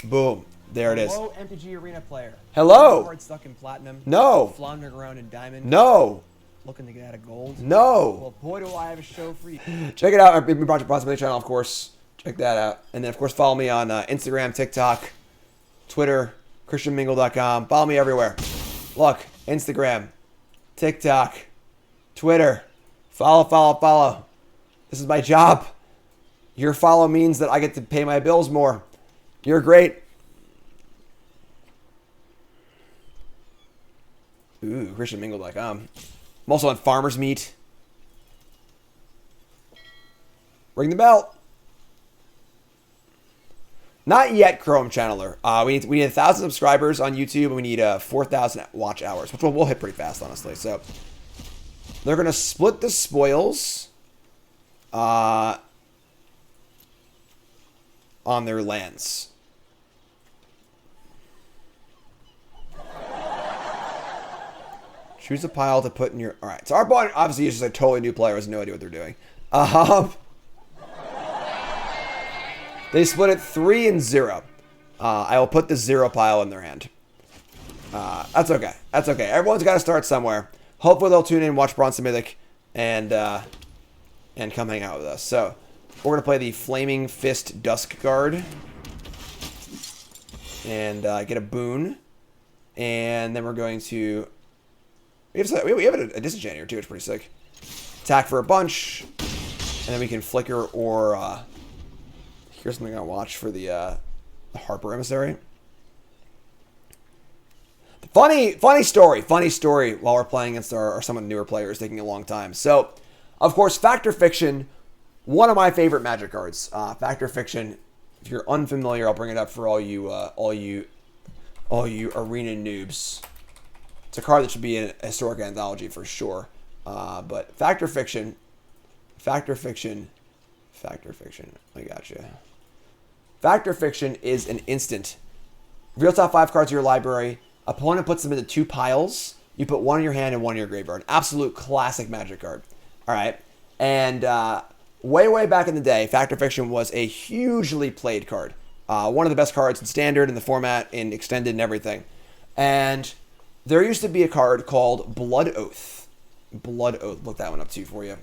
Boom. There it is.
Hello, MTG Arena player.
Hello.
Card stuck in platinum.
No.
Floundering around in diamond.
No.
Looking to get out of gold.
No.
Well, boy, do I have a show for you.
Check it out. Our Bronze to Mythic channel, of course. Check that out. And then, of course, follow me on Instagram, TikTok, Twitter, ChristianMingle.com. Follow me everywhere. Look, Instagram, TikTok, Twitter. Follow. This is my job. Your follow means that I get to pay my bills more. You're great. Ooh, ChristianMingle.com. I'm also on Farmer's Meat. Ring the bell. Not yet, Chrome Channeler. We need 1,000 subscribers on YouTube, and we need 4,000 watch hours, which we'll hit pretty fast, honestly. So they're gonna split the spoils on their lands. Choose a pile to put in your. All right. So our opponent obviously is just a totally new player, has no idea what they're doing. They split it 3 and 0. I will put the 0 pile in their hand. That's okay. That's okay. Everyone's got to start somewhere. Hopefully they'll tune in, watch Bronze to Mythic, and come hang out with us. So we're gonna play the Flaming Fist Dusk Guard, and get a boon, and then we're going to. We have a disenchant here too. It's pretty sick. Attack for a bunch, and then we can flicker or. Here's something I watch for the Harper Emissary. Funny story while we're playing against our some of the newer players taking a long time. So, of course, Factor Fiction, one of my favorite Magic cards. Factor Fiction, if you're unfamiliar, I'll bring it up for all you arena noobs. It's a card that should be in a historic anthology for sure. But Factor Fiction, I gotcha. Factor Fiction is an instant. Real top 5 cards of your library. Opponent puts them into 2 piles. You put 1 in your hand and 1 in your graveyard. Absolute classic Magic card. All right. And way back in the day, Factor Fiction was a hugely played card. One of the best cards in Standard, in the format, in Extended, and everything. And there used to be a card called Blood Oath. Blood Oath. Look that one up too for you.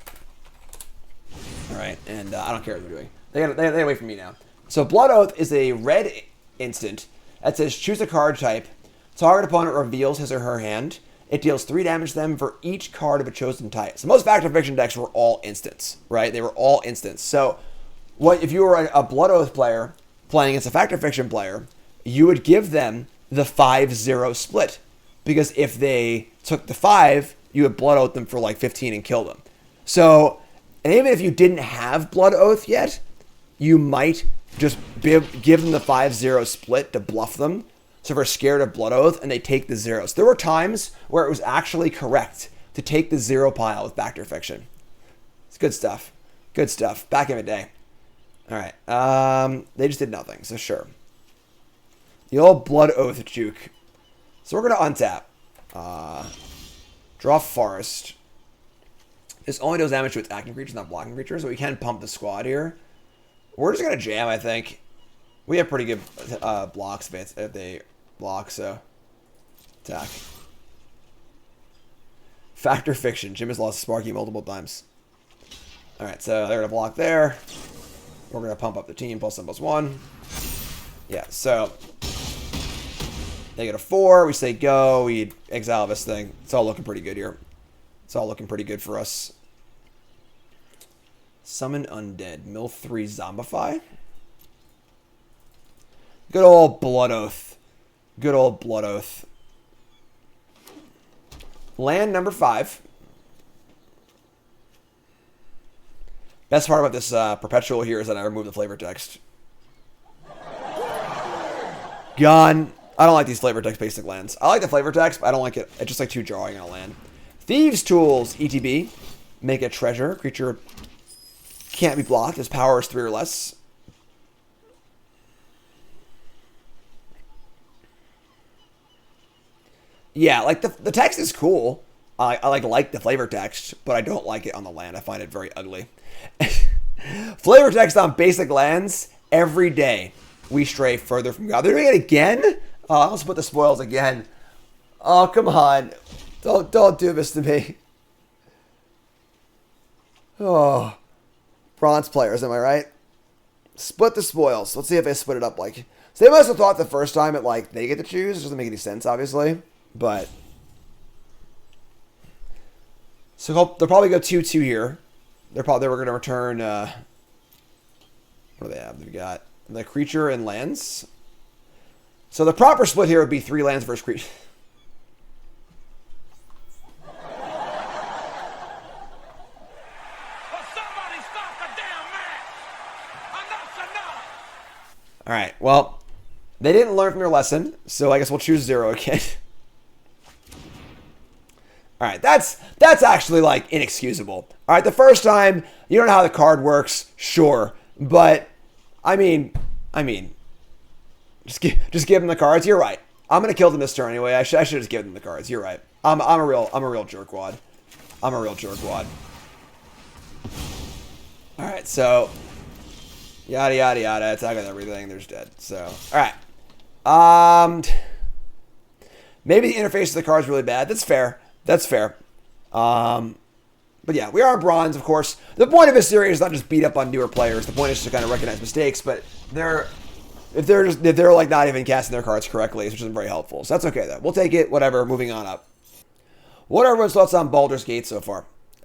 All right. And I don't care what they're doing. They away from me now. So Blood Oath is a red instant that says choose a card type. Target opponent reveals his or her hand. It deals 3 damage to them for each card of a chosen type. So most Factor Fiction decks were all instants, right? They were all instants. So what if you were a Blood Oath player playing against a Factor Fiction player, you would give them the 5-0 split. Because if they took the 5, you would Blood Oath them for like 15 and kill them. So, and even if you didn't have Blood Oath yet, you might just give them the 5-0 split to bluff them. So if they're scared of Blood Oath and they take the 0s. There were times where it was actually correct to take the 0 pile with Factor Fiction. It's good stuff. Good stuff. Back in the day. All right. They just did nothing, so sure. The old Blood Oath juke. So we're going to untap. Draw Forest. This only does damage to attacking creatures, not blocking creatures, so we can pump the squad here. We're just going to jam, I think. We have pretty good blocks if they block, so attack. Factor Fiction. Jim has lost Sparky multiple times. Alright, so they're going to block there. We're going to pump up the team, +1/+1. Yeah, so they get a 4. We say go. We exile this thing. It's all looking pretty good here. It's all looking pretty good for us. Summon Undead. Mill 3 Zombify. Good old Blood Oath. Good old Blood Oath. Land number 5. Best part about this perpetual here is that I removed the flavor text. Gone. I don't like these flavor text basic lands. I like the flavor text, but I don't like it. It's just like 2 drawing on a land. Thieves' Tools, ETB. Make a treasure. Creature can't be blocked. Its power is 3 or less. Yeah, like the text is cool. I like the flavor text, but I don't like it on the land. I find it very ugly. Flavor text on basic lands, every day we stray further from God. They're doing it again? Let's put the spoils again. Oh, come on. Don't do this to me. Oh. Bronze players, am I right? Split the spoils. Let's see if they split it up like... So they must have thought the first time it, like, they get to choose. It doesn't make any sense, obviously. But... So they'll probably go 2-2 here. They were going to return... what do they have? They've got the creature and lands. So the proper split here would be 3 lands versus creature. All right, well, they didn't learn from their lesson, so I guess we'll choose 0 again. All right, that's actually, like, inexcusable. All right, the first time, you don't know how the card works, sure. But, I mean, just give them the cards. You're right. I'm going to kill them this turn anyway. I should just give them the cards. You're right. I'm a real jerkwad. I'm a real jerkwad. All right, so... Yada, yada, yada. Attack on everything. There's dead. So, all right. Maybe the interface of the card is really bad. That's fair. That's fair. But yeah, we are in bronze, of course. The point of this series is not just beat up on newer players. The point is to kind of recognize mistakes. But if they're like not even casting their cards correctly, which isn't very helpful. So that's okay though. We'll take it. Whatever. Moving on up. What are everyone's thoughts on Baldur's Gate so far?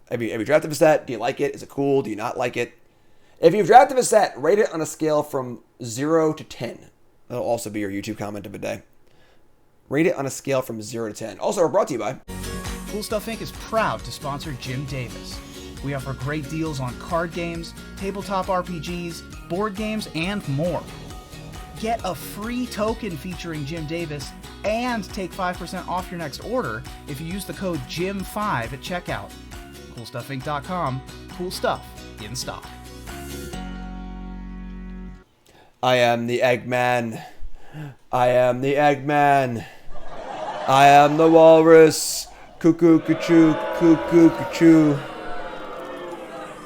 Have you drafted the set? Do you like it? Is it cool? Do you not like it? If you've drafted a set, rate it on a scale from 0 to 10. That'll also be your YouTube comment of the day. Rate it on a scale from 0 to 10. Also, we're brought to you by...
Cool Stuff Inc. is proud to sponsor Jim Davis. We offer great deals on card games, tabletop RPGs, board games, and more. Get a free token featuring Jim Davis and take 5% off your next order if you use the code JIM5 at checkout. CoolStuffInc.com. Cool stuff in stock.
I am the Eggman. I am the Eggman. I am the walrus. Cuckoo, cuckoo, cuckoo, cuckoo.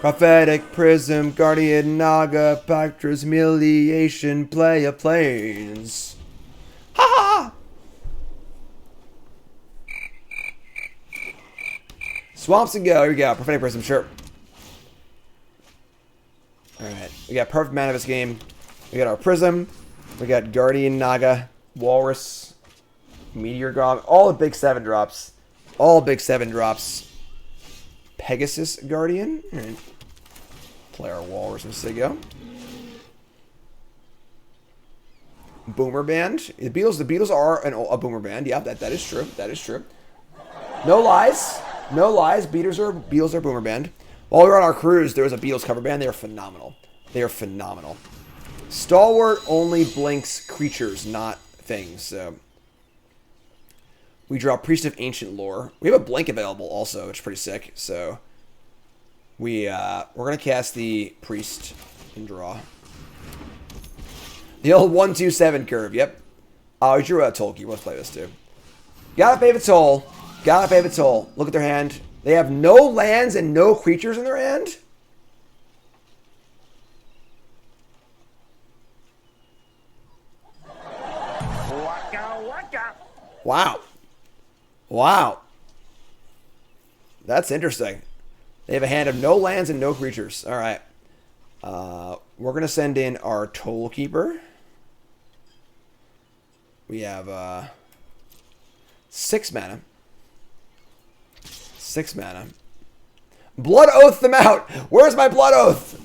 Prophetic Prism, Guardian Naga, Pactra's Humiliation, Playa Planes. Ha ha! Swamps and go. Here we go. Prophetic Prism, sure. Alright. We got perfect mana of this game. We got our Prism. We got Guardian Naga, Walrus, Meteor Grom. All the big 7 drops. All big 7 drops. Pegasus Guardian. Alright. Play our Walrus and Sigo. Boomer Band. The Beatles are a Boomer Band. Yeah, that is true. That is true. No lies. No lies. Beatles are Boomer Band. While we were on our cruise, there was a Beatles cover band. They are phenomenal. They are phenomenal. Stalwart only blinks creatures, not things. So we draw Priest of Ancient Lore. We have a blink available also, which is pretty sick. So we're gonna cast the Priest and draw. The old 1-2-7 curve. Yep. Oh, we drew a Tolkien. Let's play this too. Gotta pay the toll. Gotta pay the toll. Look at their hand. They have no lands and no creatures in their hand. Wow. Wow. That's interesting. They have a hand of no lands and no creatures. All right. We're going to send in our Toll Keeper. We have 6 mana. 6 mana. Blood Oath them out. Where's my Blood Oath?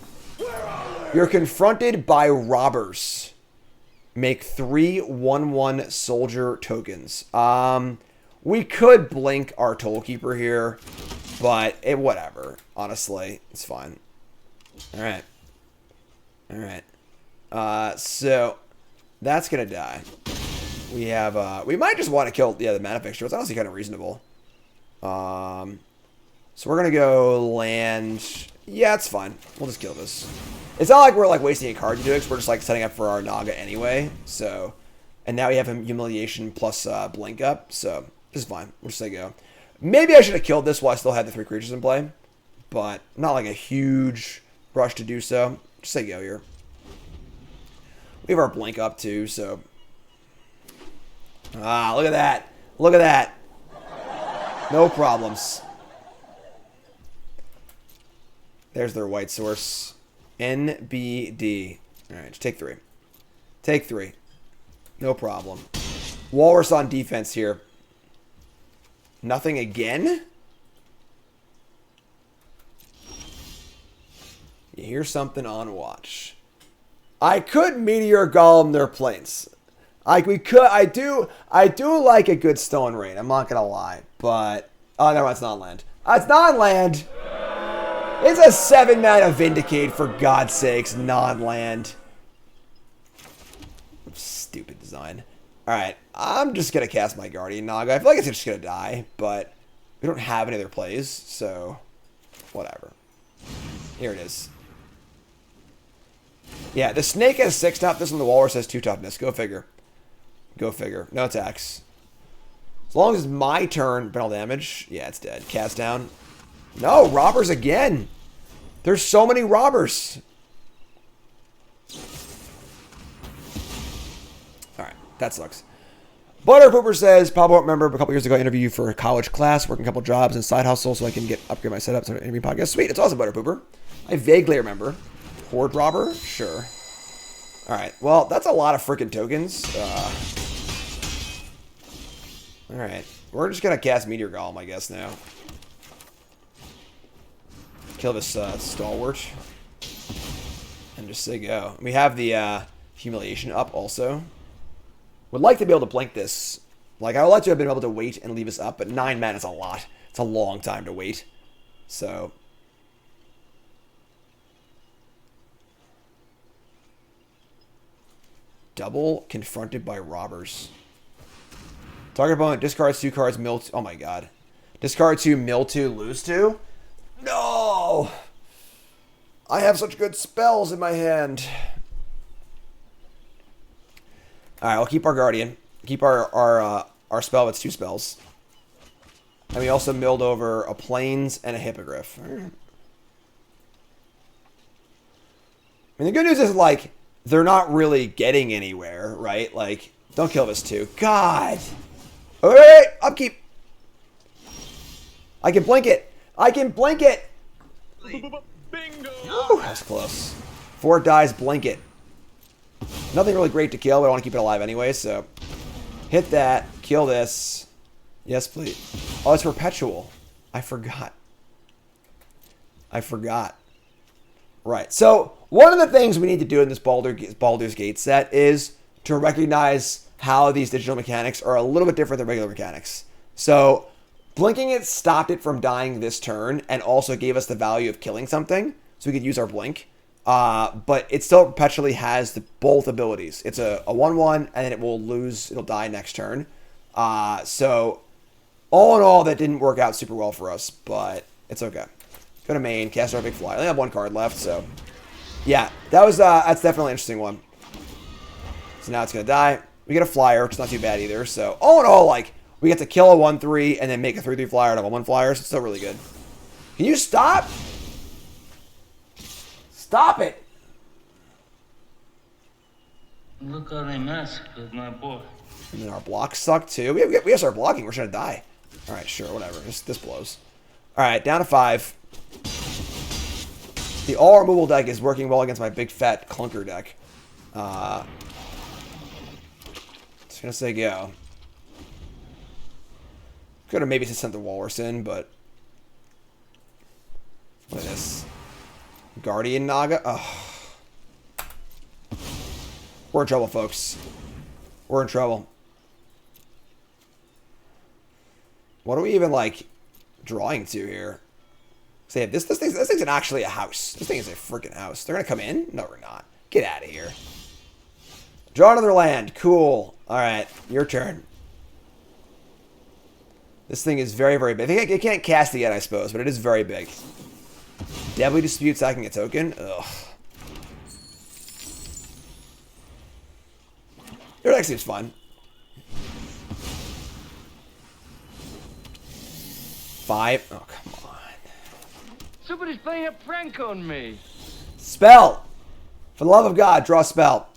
You're confronted by robbers. Make 3 1/1 soldier tokens. We could blink our Toll Keeper here, but whatever. Honestly, it's fine. All right. All right. So that's gonna die. We have we might just want to kill the mana fixture. It's honestly kind of reasonable. So we're gonna go land. Yeah, it's fine. We'll just kill this. It's not like we're like wasting a card to do it, because we're just like setting up for our Naga anyway. So, and now we have Humiliation plus Blink up. So This is fine. We'll just say go. Maybe I should have killed this while I still had the 3 creatures in play. But not like a huge rush to do so. Just say go here. We have our blink up too, so. Ah, look at that. Look at that. No problems. There's their white source. NBD. Alright, just take 3. Take 3. No problem. Walrus on defense here. Nothing again? You hear something on watch. I could Meteor Golem their planes. I do like a good Stone Rain. I'm not gonna lie, but oh no, it's not land. It's not land. It's a 7-mana Vindicate, for God's sakes, non-land. Stupid design. All right, I'm just gonna cast my Guardian Naga. I feel like it's just gonna die, but we don't have any other plays, so whatever. Here it is. Yeah, the snake has 6 toughness and the walrus has 2 toughness. Go figure. Go figure. No attacks. As long as it's my turn, penal damage. Yeah, it's dead. Cast down. No, robbers again. There's so many robbers. Alright, that sucks. Butter Pooper says, Pablo, remember a couple years ago I interviewed you for a college class, working a couple jobs and side hustle so I can upgrade my setup to an interview podcast. Sweet, it's awesome, Butter Pooper. I vaguely remember. Horde robber? Sure. Alright, well, that's a lot of freaking tokens. Alright, we're just gonna cast Meteor Golem, I guess, now. Kill this stalwart. And just say go. We have the humiliation up also. Would like to be able to blink this. Like, I would like to have been able to wait and leave us up, but 9 mana is a lot. It's a long time to wait. So. Double confronted by robbers. Target opponent discards 2 cards, mill 2. Oh my god. Discard 2, mill 2, lose 2? No! I have such good spells in my hand. Alright, I'll keep our Guardian. Keep our spell, it's 2 spells. And we also milled over a Plains and a Hippogriff. I mean, the good news is, like, they're not really getting anywhere, right? Like, don't kill this too. God! Alright, upkeep! I can blink it! I can blink it!
Bingo!
Ooh, that's close. 4 dies, blink it. Nothing really great to kill, but I want to keep it alive anyway, so. Hit that. Kill this. Yes, please. Oh, it's perpetual. I forgot. Right, so one of the things we need to do in this Baldur's Gate set is to recognize how these digital mechanics are a little bit different than regular mechanics. So blinking it stopped it from dying this turn and also gave us the value of killing something, so we could use our blink. But it still perpetually has both abilities. It's a 1/1, and then it'll die next turn. So all in all, that didn't work out super well for us, but it's okay. Go to main, cast our big fly. I only have 1 card left, so yeah, that's definitely an interesting one. So now it's gonna die. We get a flyer, which is not too bad either. So all in all, like, we get to kill a 1/3 and then make a 3/3 flyer out of a 1 flyer. So it's still really good. Can you stop? Stop it!
Look how they mess with my boy.
And then our blocks suck too. We have to start blocking. We're just gonna die. All right, sure, whatever. This blows. All right, down to 5. The all removal deck is working well against my big fat clunker deck. Just gonna say go. Could have maybe sent the walrus in, but what is this? Guardian Naga. Oh. We're in trouble, folks. We're in trouble. What are we even, like, drawing to here? Say, this thing's actually a house. This thing is a freaking house. They're gonna come in? No, we're not. Get out of here. Draw another land. Cool. Alright, your turn. This thing is very, very big. It can't cast it yet, I suppose, but it is very big. Deadly Dispute sacking a token? Ugh. Their deck seems fun. 5. Oh, come on.
Somebody's playing a prank on me.
Spell. For the love of God, draw a spell.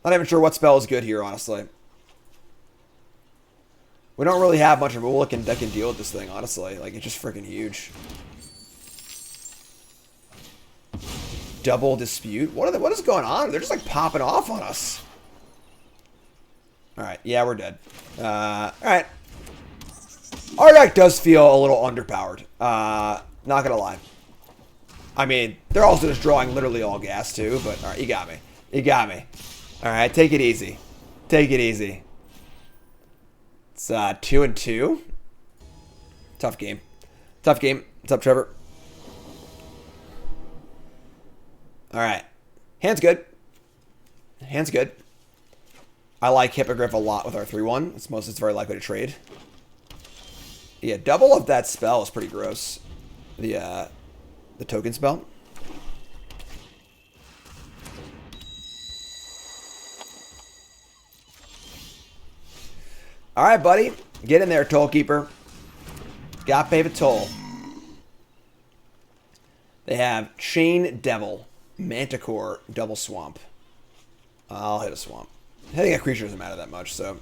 Not even sure what spell is good here, honestly. We don't really have much of a look that can deal with this thing, honestly. Like, it's just freaking huge. Double dispute? What is going on? They're just like popping off on us. Alright, yeah, we're dead. Alright. Our deck does feel a little underpowered. Not gonna lie. I mean, they're also just drawing literally all gas too, but alright, you got me. You got me. Alright, take it easy. Take it easy. It's 2-2. Tough game. Tough game. What's up, Trevor? Alright. Hand's good. Hand's good. I like Hippogriff a lot with our 3-1. It's very likely to trade. Yeah, double of that spell is pretty gross. The token spell. Alright, buddy. Get in there, Toll Keeper. Gotta pay the toll. They have Chain Devil, Manticore, Double Swamp. I'll hit a Swamp. Hitting a creature doesn't matter that much, so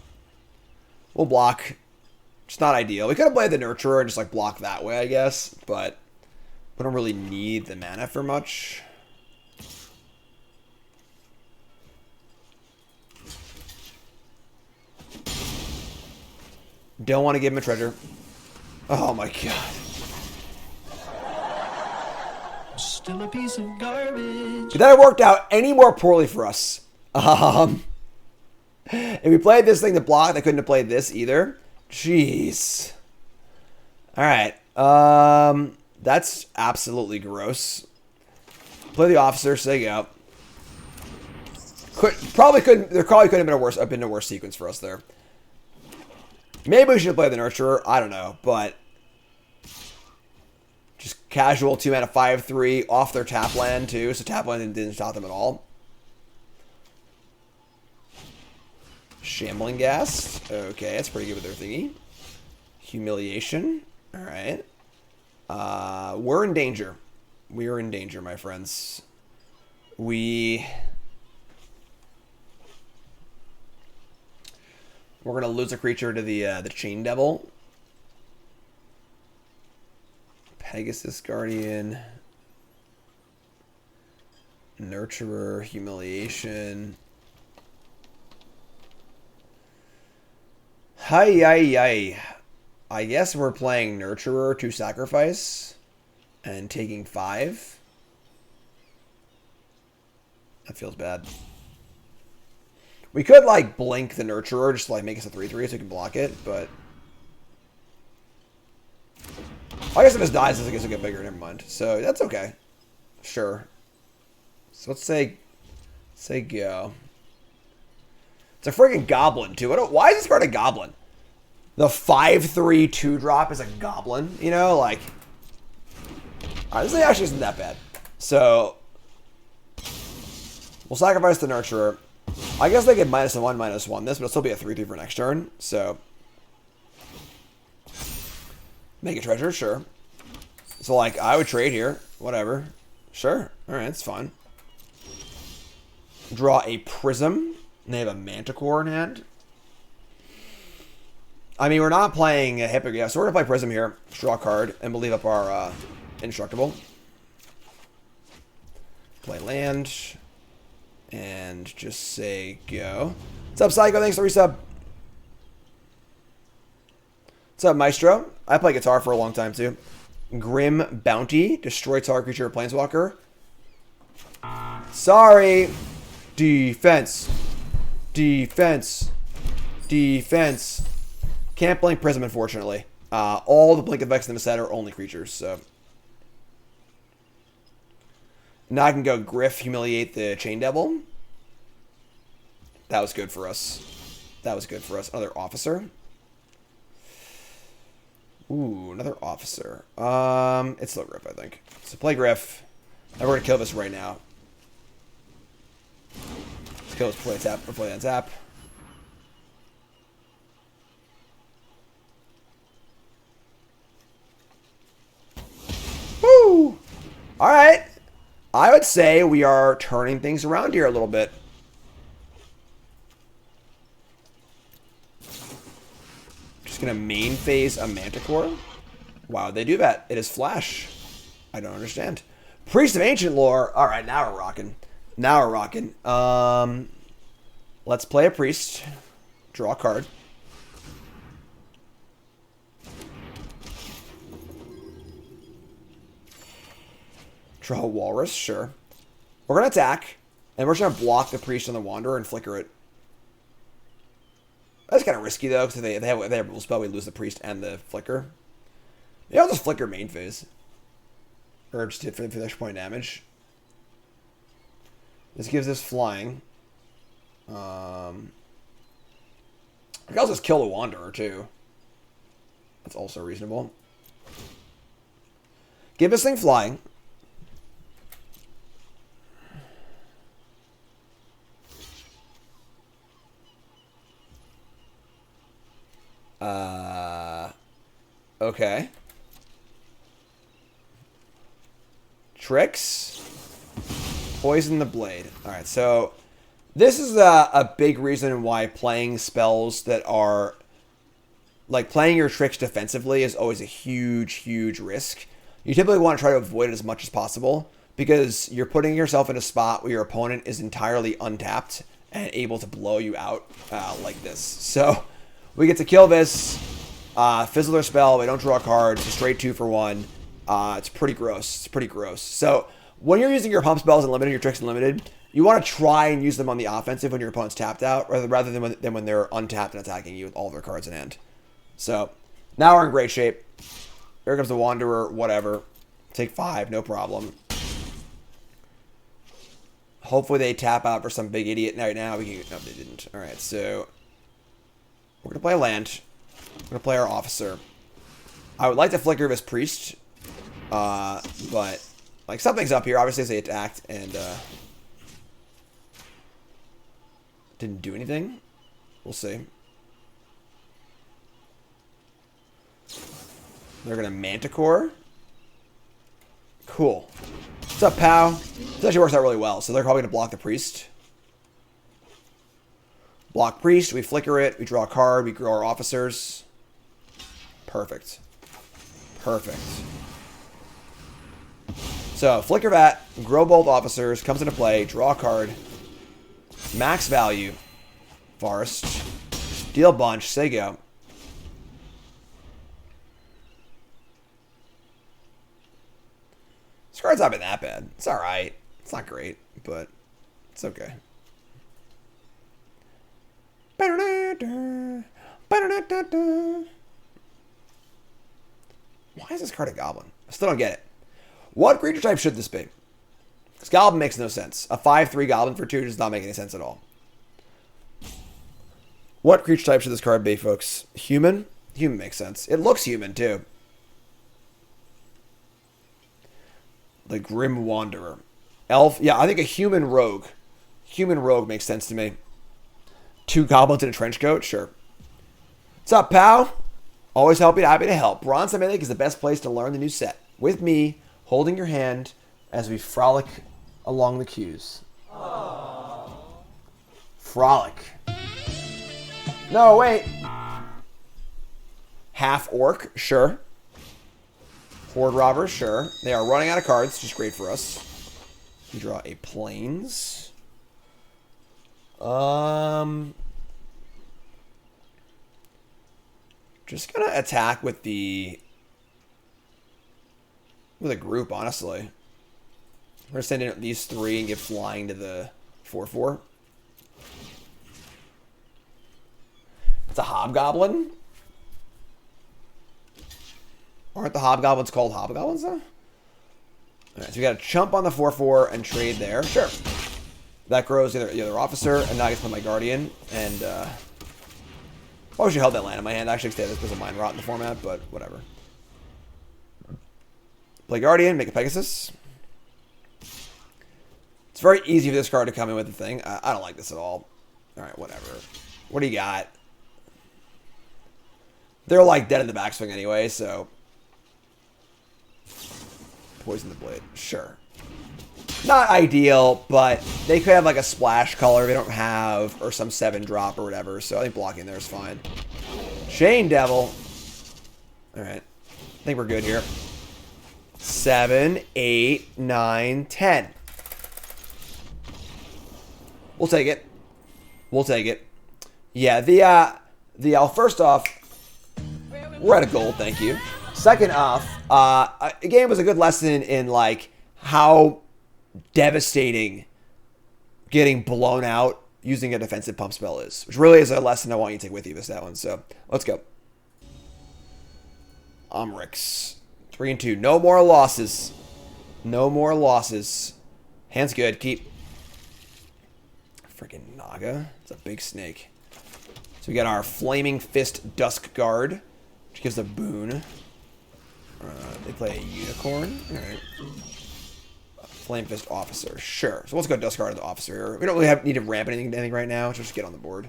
we'll block. It's not ideal. We could have played the Nurturer and just like block that way, I guess, but we don't really need the mana for much. Don't want to give him a treasure. Oh my god.
Still a piece of garbage.
Could that have worked out any more poorly for us? If we played this thing to block, they couldn't have played this either. Jeez. Alright. That's absolutely gross. Play the Officer, so there you go. There probably couldn't have been a worse sequence for us there. Maybe we should play the Nurturer. I don't know, but just casual 2-mana 5/3 off their tap land too, so tap land didn't stop them at all. Shambling Ghast. Okay, that's pretty good with their thingy. Humiliation. Alright. We're in danger. We are in danger, my friends. We're gonna lose a creature to the Chain Devil. Pegasus Guardian. Nurturer, Humiliation. Hi. I guess we're playing Nurturer to sacrifice and taking 5. That feels bad. We could like blink the Nurturer just to like make us a 3/3 so we can block it, but I guess if this dies, I guess it'll get bigger. Never mind. So that's okay. Sure. So let's say go. It's a friggin' goblin too. Why is this card a goblin? The 5/3 2-drop is a goblin. You know, like. Alright, this thing actually isn't that bad. So we'll sacrifice the Nurturer. I guess they get -1/-1 this, but it'll still be a 3/3 for next turn. So make a treasure, sure. So like I would trade here. Whatever. Sure. Alright, it's fine. Draw a Prism. And they have a Manticore in hand. I mean, we're not playing a Hippogriff, so we're going to play Prism here. Draw a card, and we'll leave up our Indestructible. Play land. And just say go. What's up, Psycho? Thanks for the resub. What's up, Maestro? I played guitar for a long time, too. Grim Bounty. Destroy target creature or planeswalker. Sorry. Defense. Defense. Defense. Can't blink Prism, unfortunately. All the blink effects in the set are only creatures, so. Now I can go Griff, Humiliate the Chain Devil. That was good for us. That was good for us. Another Officer. Ooh, another Officer. It's still Griff, I think. So play Griff. And we're going to kill this right now. kill this play tap. Play that tap. Woo! All right. I would say we are turning things around here a little bit. Just gonna main phase a Manticore. Why would they do that? It is Flash. I don't understand. Priest of Ancient Lore. All right, now we're rocking. Now we're rocking. Let's play a Priest. Draw a card. Draw a Walrus, sure. We're going to attack, and we're just going to block the Priest on the Wanderer and flicker it. That's kind of risky, though, because if they have Rule Spell, we lose the Priest and the Flicker. Maybe I'll just flicker main phase. Or just hit for the finish point damage. This gives us flying. I can also just kill the Wanderer, too. That's also reasonable. Give this thing flying. Okay. Tricks. Poison the blade. Alright, so this is a big reason why playing spells that are like playing your tricks defensively is always a huge, huge risk. You typically want to try to avoid it as much as possible because you're putting yourself in a spot where your opponent is entirely untapped and able to blow you out like this. So we get to kill this, fizzle their spell, they don't draw a card, it's a straight 2 for 1. It's pretty gross. It's pretty gross. So when you're using your pump spells and limited, your tricks and limited, you want to try and use them on the offensive when your opponent's tapped out, rather than when they're untapped and attacking you with all their cards in hand. So now we're in great shape. Here comes the Wanderer, whatever. Take 5, no problem. Hopefully they tap out for some big idiot right now. No, they didn't. All right, so we're going to play a land. We're going to play our Officer. I would like to flicker this Priest, but like something's up here. Obviously they attacked and didn't do anything. We'll see. They're going to Manticore. Cool. What's up, pal? This actually works out really well. So they're probably going to block the Priest. Block Priest. We flicker it. We draw a card. We grow our Officers. Perfect. Perfect. So, flicker that. Grow both Officers. Comes into play. Draw a card. Max value. Forest. Deal bunch. Say go. This card's not been that bad. It's alright. It's not great, but it's okay. Why is this card a Goblin? I still don't get it. What creature type should this be? Because Goblin makes no sense. A 5/3 Goblin for 2 does not make any sense at all. What creature type should this card be, folks? Human? Human makes sense. It looks human, too. The Grim Wanderer. Elf? Yeah, I think a human rogue. Human rogue makes sense to me. 2 goblins in a trench coat? Sure. What's up, pal? Always happy to help. Bronze Mythic is the best place to learn the new set. With me, holding your hand as we frolic along the queues. Aww. Frolic. No, wait. Half orc? Sure. Horde robbers? Sure. They are running out of cards, which is great for us. We draw a plains. Just gonna attack with a group, honestly. We're gonna send in these 3 and get flying to the 4/4. It's a Hobgoblin. Aren't the Hobgoblins called Hobgoblins, though? Alright, so we got to chump on the 4/4 and trade there. Sure. That grows the other Officer, and now I can put my Guardian, and, I wish I held that land in my hand. Actually, this was a Mind Rot in the format, but whatever. Play Guardian, make a Pegasus. It's very easy for this card to come in with the thing. I don't like this at all. All right, whatever. What do you got? They're like dead in the backswing anyway, so. Poison the blade. Sure. Not ideal, but they could have like a splash color they don't have, or some 7-drop or whatever, so I think blocking there is fine. Chain Devil. Alright. I think we're good here. 7, 8, 9, 10. We'll take it. We'll take it. Yeah, first off, we're at a gold, thank you. Second off, again, was a good lesson in like how devastating getting blown out using a defensive pump spell is, which really is a lesson I want you to take with you with that one. So let's go. Omrix, 3 and 2. No more losses. No more losses. Hand's good. Keep. Freaking Naga. It's a big snake. So we got our Flaming Fist Dusk Guard, which gives a boon. They play a Unicorn. All right. Flame Fist Officer. Sure. So let's go Dusk Guard the Officer here. We don't really need to ramp anything right now. Just get on the board.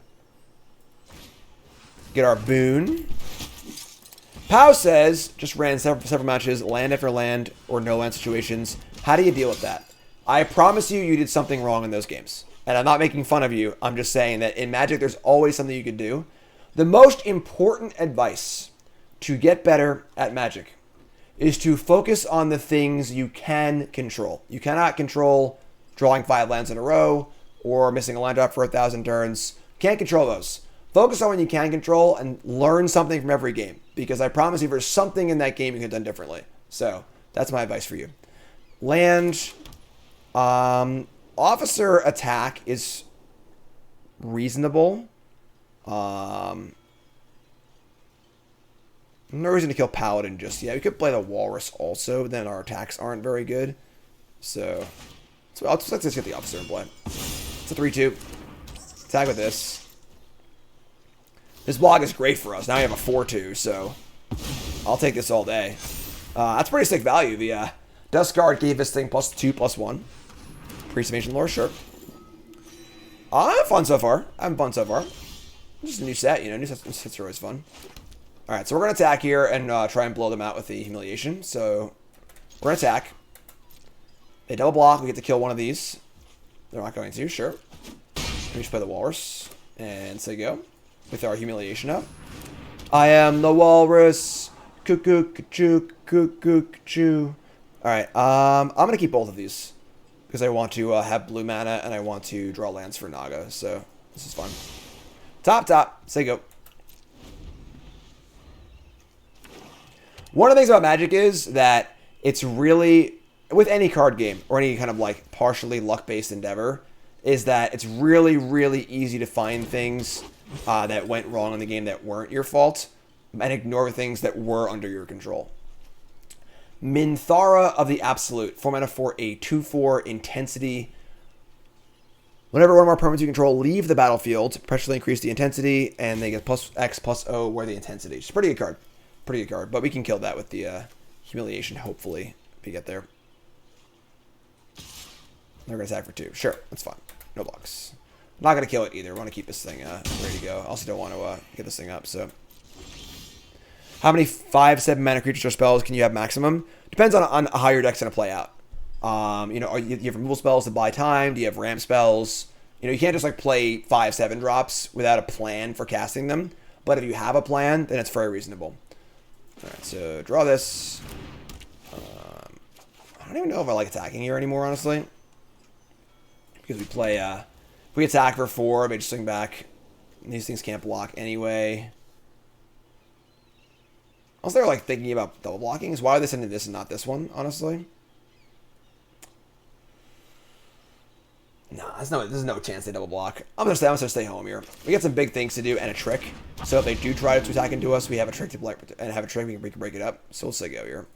Get our boon. Pow says, just ran several matches, land after land, or no land situations. How do you deal with that? I promise you, you did something wrong in those games. And I'm not making fun of you. I'm just saying that in Magic, there's always something you could do. The most important advice to get better at Magic is to focus on the things you can control. You cannot control drawing 5 lands in a row or missing a land drop for 1,000 turns. Can't control those. Focus on what you can control and learn something from every game, because I promise you there's something in that game you could have done differently. So that's my advice for you. Land. Officer attack is reasonable. No reason to kill Paladin just yet. We could play the Walrus also, but then our attacks aren't very good. So let's just get the Officer in play. It's a 3-2. Attack with this. This block is great for us. Now we have a 4-2, so I'll take this all day. That's pretty sick value. The Dusk Guard gave this thing +2/+1. Pre-Summation Lore, sure. I'm having fun so far. Just a new set, you know. New sets are always fun. Alright, so we're going to attack here and try and blow them out with the Humiliation. So, we're going to attack. They double block. We get to kill one of these. They're not going to, sure. We just play the Walrus. And say go. With our Humiliation up. I am the Walrus. Cuckoo-ca-choo. Alright, I'm going to keep both of these. Because I want to have blue mana and I want to draw lands for Naga. So, this is fun. Top. Say go. One of the things about Magic is that it's really, with any card game or any kind of like partially luck-based endeavor, is that it's really, really easy to find things that went wrong in the game that weren't your fault and ignore things that were under your control. Minthara of the Absolute, 4 mana for a 2/4 intensity. Whenever one of our permanents you control leave the battlefield, perpetually increase the intensity, and they get +X/+O where the intensity. It's a pretty good card. But we can kill that with the Humiliation, hopefully, if we get there. They're going to attack for 2. Sure, that's fine. No blocks. I'm not going to kill it either. I want to keep this thing ready to go. I also don't want to get this thing up, so. How many 5/7 mana creatures or spells can you have maximum? Depends on how your deck's going to play out. You know, you have removal spells to buy time? Do you have ramp spells? You know, you can't just like play 5/7 drops without a plan for casting them. But if you have a plan, then it's very reasonable. Alright, so draw this. I don't even know if I like attacking here anymore, honestly. Because we play, if we attack for 4, they just swing back. These things can't block anyway. I was there like thinking about double blocking. Is why are they sending this and not this one, honestly? Nah, there's no chance they double block. I'm gonna stay home here. We got some big things to do and a trick. So if they do try to attack into us, we have a trick to play and have a trick we can break it up. So we'll say go here.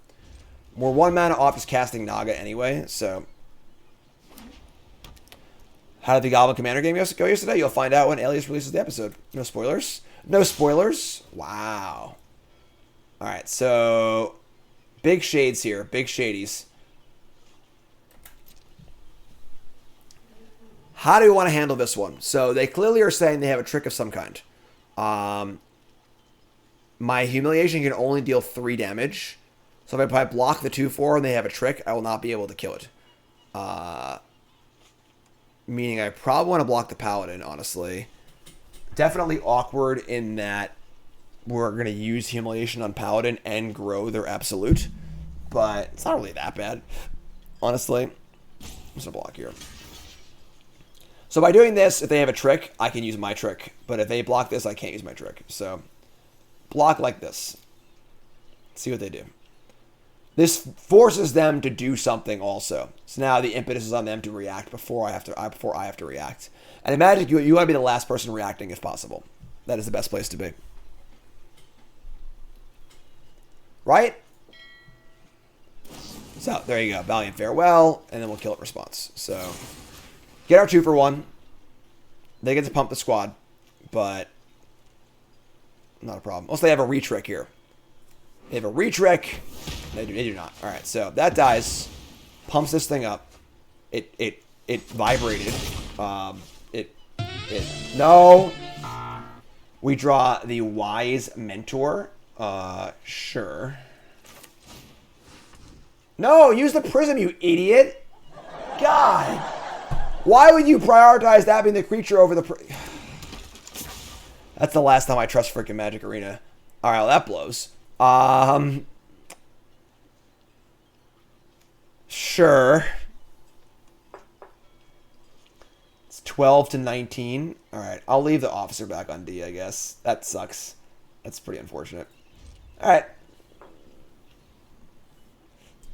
We're 1 mana off just casting Naga anyway, so. How did the Goblin Commander game go yesterday? You'll find out when Alias releases the episode. No spoilers. No spoilers. Wow. Alright, so big shades here. Big shadies. How do we want to handle this one? So they clearly are saying they have a trick of some kind. My Humiliation can only deal 3 damage. So if I block the 2/4 and they have a trick, I will not be able to kill it. Meaning I probably want to block the Paladin, honestly. Definitely awkward in that we're going to use Humiliation on Paladin and grow their Absolute. But it's not really that bad, honestly. I'm just going to block here. So by doing this, if they have a trick, I can use my trick. But if they block this, I can't use my trick. So block like this. See what they do. This forces them to do something also. So now the impetus is on them to react before I have to react. And in Magic, you want to be the last person reacting if possible. That is the best place to be. Right? So there you go. Valiant Farewell, and then we'll kill it response. So get our 2-for-1. They get to pump the squad, but not a problem. Unless they have a retrick here. They have a retrick. They do not. All right, so that dies. Pumps this thing up. It vibrated. No. We draw the Wise Mentor. Sure. No, use the Prism, you idiot. God. Why would you prioritize that being the creature over the... That's the last time I trust freaking Magic Arena. All right, well, that blows. Sure. It's 12-19. All right, I'll leave the Officer back on D, I guess. That sucks. That's pretty unfortunate. All right.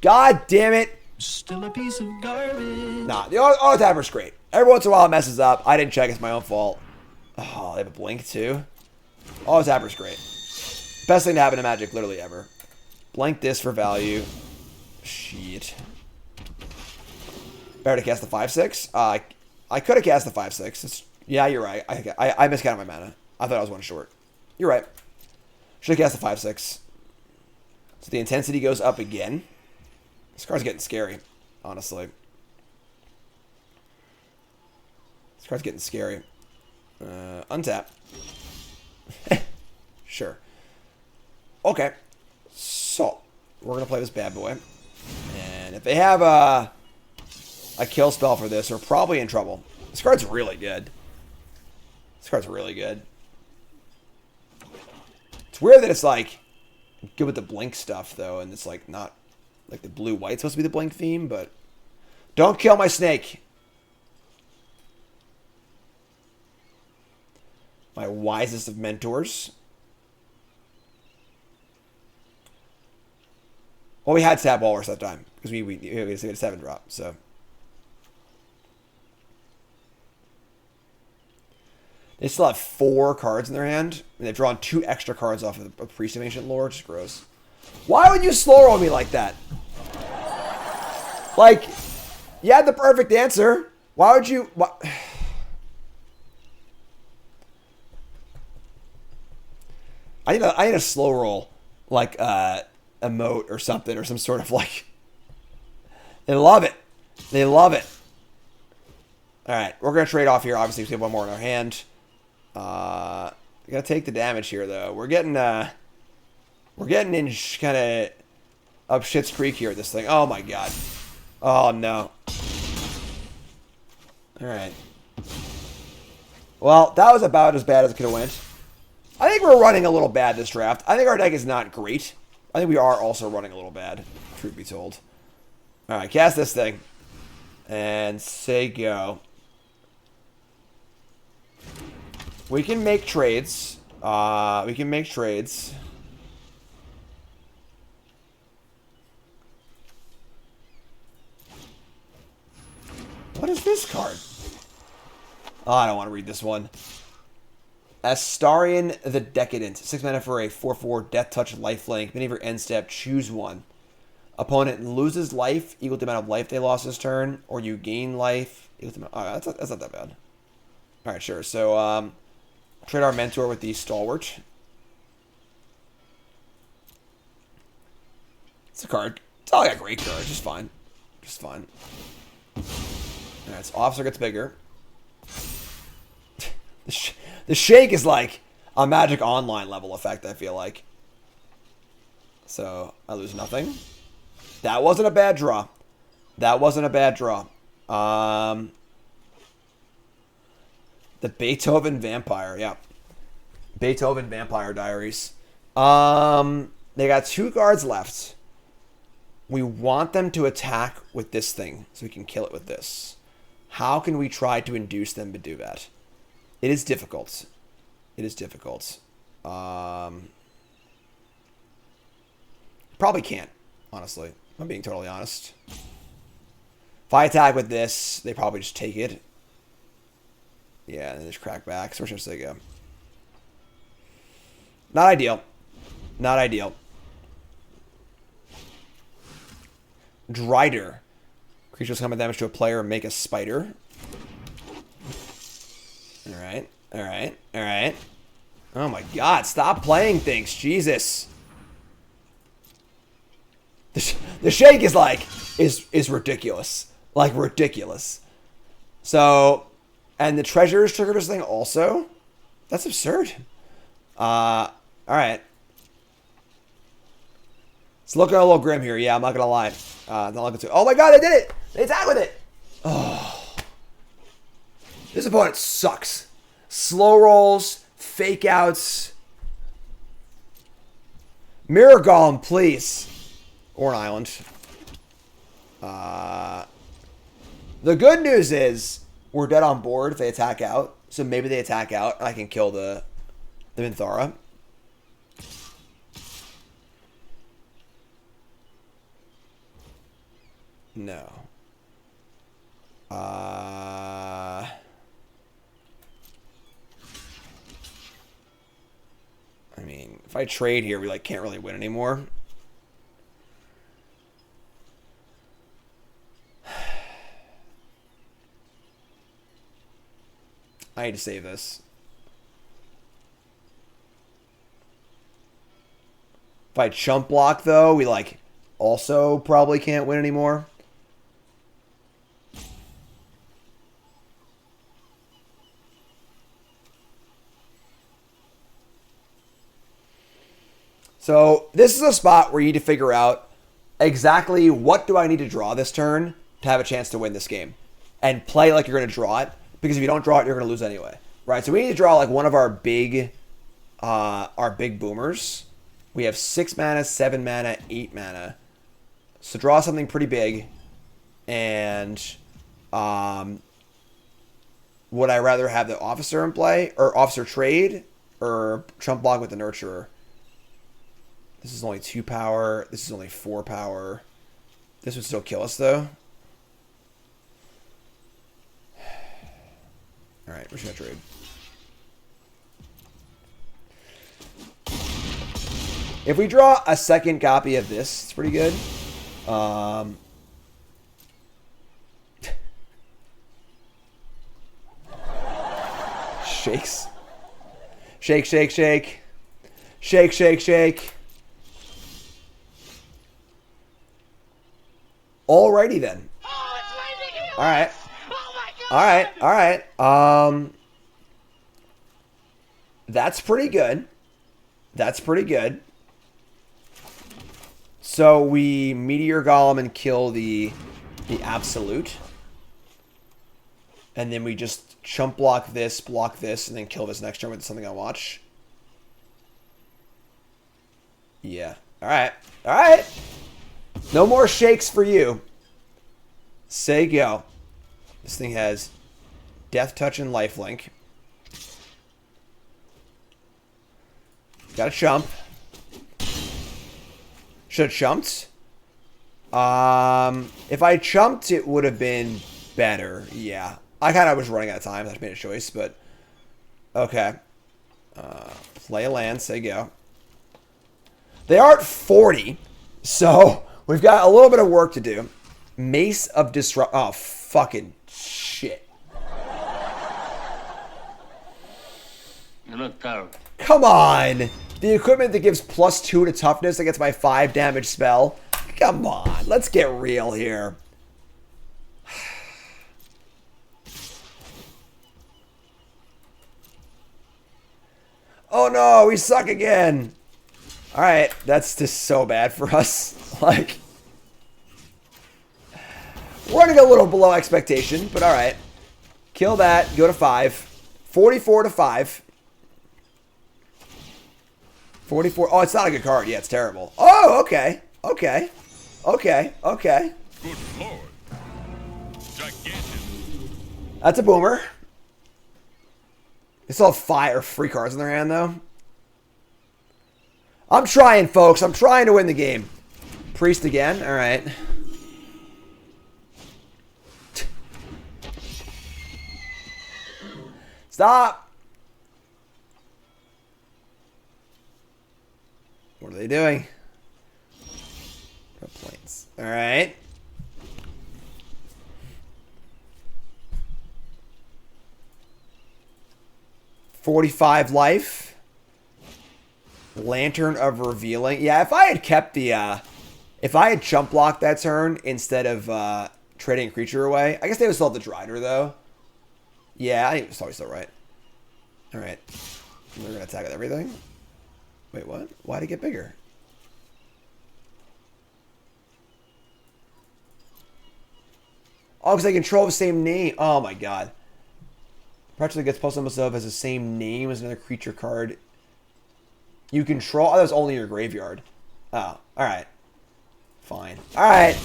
God damn it.
Still a piece of garbage.
Nah, the auto-tapper's great. Every once in a while it messes up. I didn't check. It's my own fault. Oh, they have a blink too. Auto-tapper's great. Best thing to happen to Magic literally ever. Blank this for value. Shit. Better to cast the 5/6. I could have cast the 5/6. Yeah, you're right. I miscounted my mana. I thought I was one short. You're right. Should have cast the 5/6. So the intensity goes up again. This card's getting scary, honestly. This card's getting scary. Untap. Sure. Okay. So, we're going to play this bad boy. And if they have a kill spell for this, we're probably in trouble. This card's really good. This card's really good. It's weird that it's like good with the blink stuff, though, and it's like not like the blue-white's supposed to be the blink theme, but don't kill my snake. My wisest of mentors. Well, we had Stab Walrus that time because we had a 7-drop, so. They still have 4 cards in their hand, and they've drawn 2 extra cards off of the Priest of Ancient Lore. It's gross. Why would you slow roll me like that? Like, you had the perfect answer. Why would you... I need a slow roll, like emote or something, or some sort of like... They love it. They love it. All right, we're going to trade off here, obviously, because we have one more in our hand. We got to take the damage here, though. We're getting in kind of up Shit's Creek here, this thing. Oh, my God. Oh, no. All right. Well, that was about as bad as it could have went. I think we're running a little bad this draft. I think our deck is not great. I think we are also running a little bad, truth be told. All right, cast this thing. And say go. We can make trades. We can make trades. What is this card? Oh, I don't want to read this one. Astarion the Decadent. 6 mana for a 4/4 Death Touch lifelink. Many of your end step, choose one. Opponent loses life equal to the amount of life they lost this turn, or you gain life equal to the amount. Oh, that's not that bad. All right, sure. So, trade our Mentor with the Stalwart. It's a card. It's not like a great card. Just fine. Just fine. All right, so Officer gets bigger. The shake is like a Magic Online level effect, I feel like. So, I lose nothing. That wasn't a bad draw. That wasn't a bad draw. The Beethoven Vampire, yeah. Beethoven Vampire Diaries. They got 2 cards left. We want them to attack with this thing, so we can kill it with this. How can we try to induce them to do that? It is difficult. It is difficult. Probably can't, honestly. I'm being totally honest. If I attack with this, they probably just take it. Yeah, and then just crack back. So where should I go? Not ideal. Not ideal. Drider. Creatures combat damage to a player and make a spider. Alright. Alright. Alright. Oh my god. Stop playing things. Jesus. The shake is like, is ridiculous. Like, ridiculous. So, and the treasures trigger this thing also? That's absurd. Alright. It's looking a little grim here. Yeah, I'm not going to lie. Not looking too. Oh my god, they did it! They attacked with it! Oh. This opponent sucks. Slow rolls, fake outs. Mirror Golem, please. Or an island. The good news is we're dead on board if they attack out. So maybe they attack out and I can kill the Minthara. No. I mean, if I trade here, we like can't really win anymore. I need to save this. If I chump block though, we like also probably can't win anymore. So this is a spot where you need to figure out exactly what do I need to draw this turn to have a chance to win this game. And play like you're going to draw it. Because if you don't draw it, you're going to lose anyway. Right? So we need to draw like one of our big boomers. We have 6 mana, 7 mana, 8 mana. So draw something pretty big. And would I rather have the officer in play? Or officer trade? Or chump block with the nurturer? This is only 2 power. This is only 4 power. This would still kill us, though. Alright, we're just gonna trade. If we draw a second copy of this, it's pretty good. Shakes. Shake, shake, shake. Shake, shake, shake. Alrighty then. Alright. Alright, alright. That's pretty good. That's pretty good. So we Meteor Golem and kill the Absolute. And then we just chump block this, and then kill this next turn with something I watch. Yeah. Alright. Alright. No more shakes for you. Say go. This thing has Death Touch and Lifelink. Got a chump. Should have chumped. If I chumped, it would have been better. Yeah. I kind of was running out of time. I made a choice, but... Okay. Play a land. Say go. They are at 40. So, we've got a little bit of work to do. Mace of Disrupt... Oh, fucking shit.
You look terrible.
Come on. The equipment that gives +2 to toughness against my 5 damage spell. Come on. Let's get real here. Oh no, we suck again. All right, that's just so bad for us. Like, we're running a little below expectation, but all right. Kill that, go to 5. 44 to 5. 44. Oh, it's not a good card. Yeah, it's terrible. Oh, okay. Okay. Okay. Okay.
Good lord. Gigantic.
That's a boomer. They still have 5 free cards in their hand, though. I'm trying, folks. I'm trying to win the game. Priest again. All right. Stop. What are they doing? Complaints. All right. $45 life. Lantern of Revealing. Yeah, if I had kept the, if I had chump blocked that turn instead of trading a creature away, I guess they would still have the Drider, though. Yeah, I think it's probably still right. All right. They're going to attack with everything. Wait, what? Why'd it get bigger? Oh, because they control the same name. Oh, my God. Practically gets plus almost of has the same name as another creature card you control. Oh, that was only your graveyard. Oh, all right. Fine. All right.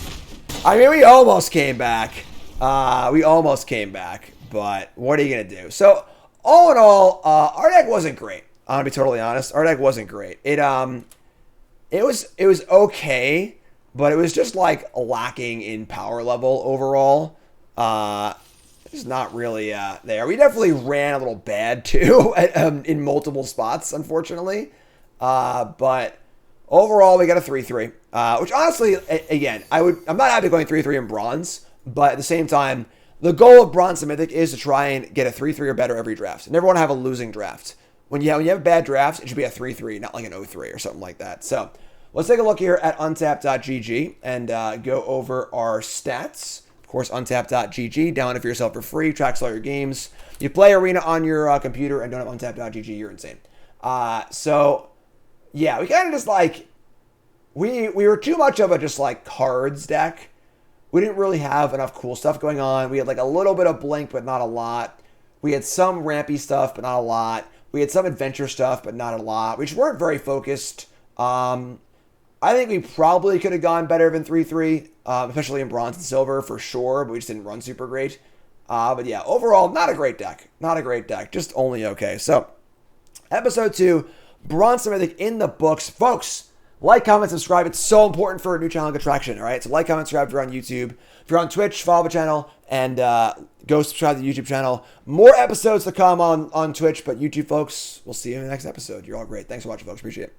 I mean, we almost came back. We almost came back. But what are you going to do? So, all in all, our deck wasn't great. I'm going to be totally honest. Our deck wasn't great. It was okay, but it was just like lacking in power level overall. It's not really there. We definitely ran a little bad too in multiple spots, unfortunately. But overall, we got a 3-3, which honestly, again, I'm not happy going 3-3 in bronze, but at the same time, the goal of bronze and mythic is to try and get a 3-3 or better every draft. You never want to have a losing draft. When you have bad drafts, it should be a 3-3, not like an 0-3 or something like that. So let's take a look here at untap.gg and go over our stats. Of course, untap.gg, download it for yourself for free, tracks all your games. You play Arena on your computer and don't have untap.gg, you're insane. So, yeah, we kind of just like, we were too much of a just like cards deck. We didn't really have enough cool stuff going on. We had like a little bit of Blink, but not a lot. We had some rampy stuff, but not a lot. We had some adventure stuff, but not a lot. We just weren't very focused. I think we probably could have gone better than 3-3, especially in bronze and silver for sure, but we just didn't run super great. But yeah, overall, not a great deck. Not a great deck, just only okay. So, episode 2, Bronze and Mythic in the books. Folks, like, comment, subscribe. It's so important for a new channel attraction, all right? So like, comment, subscribe if you're on YouTube. If you're on Twitch, follow the channel and go subscribe to the YouTube channel. More episodes to come on Twitch, but YouTube, folks, we'll see you in the next episode. You're all great. Thanks for watching, folks. Appreciate it.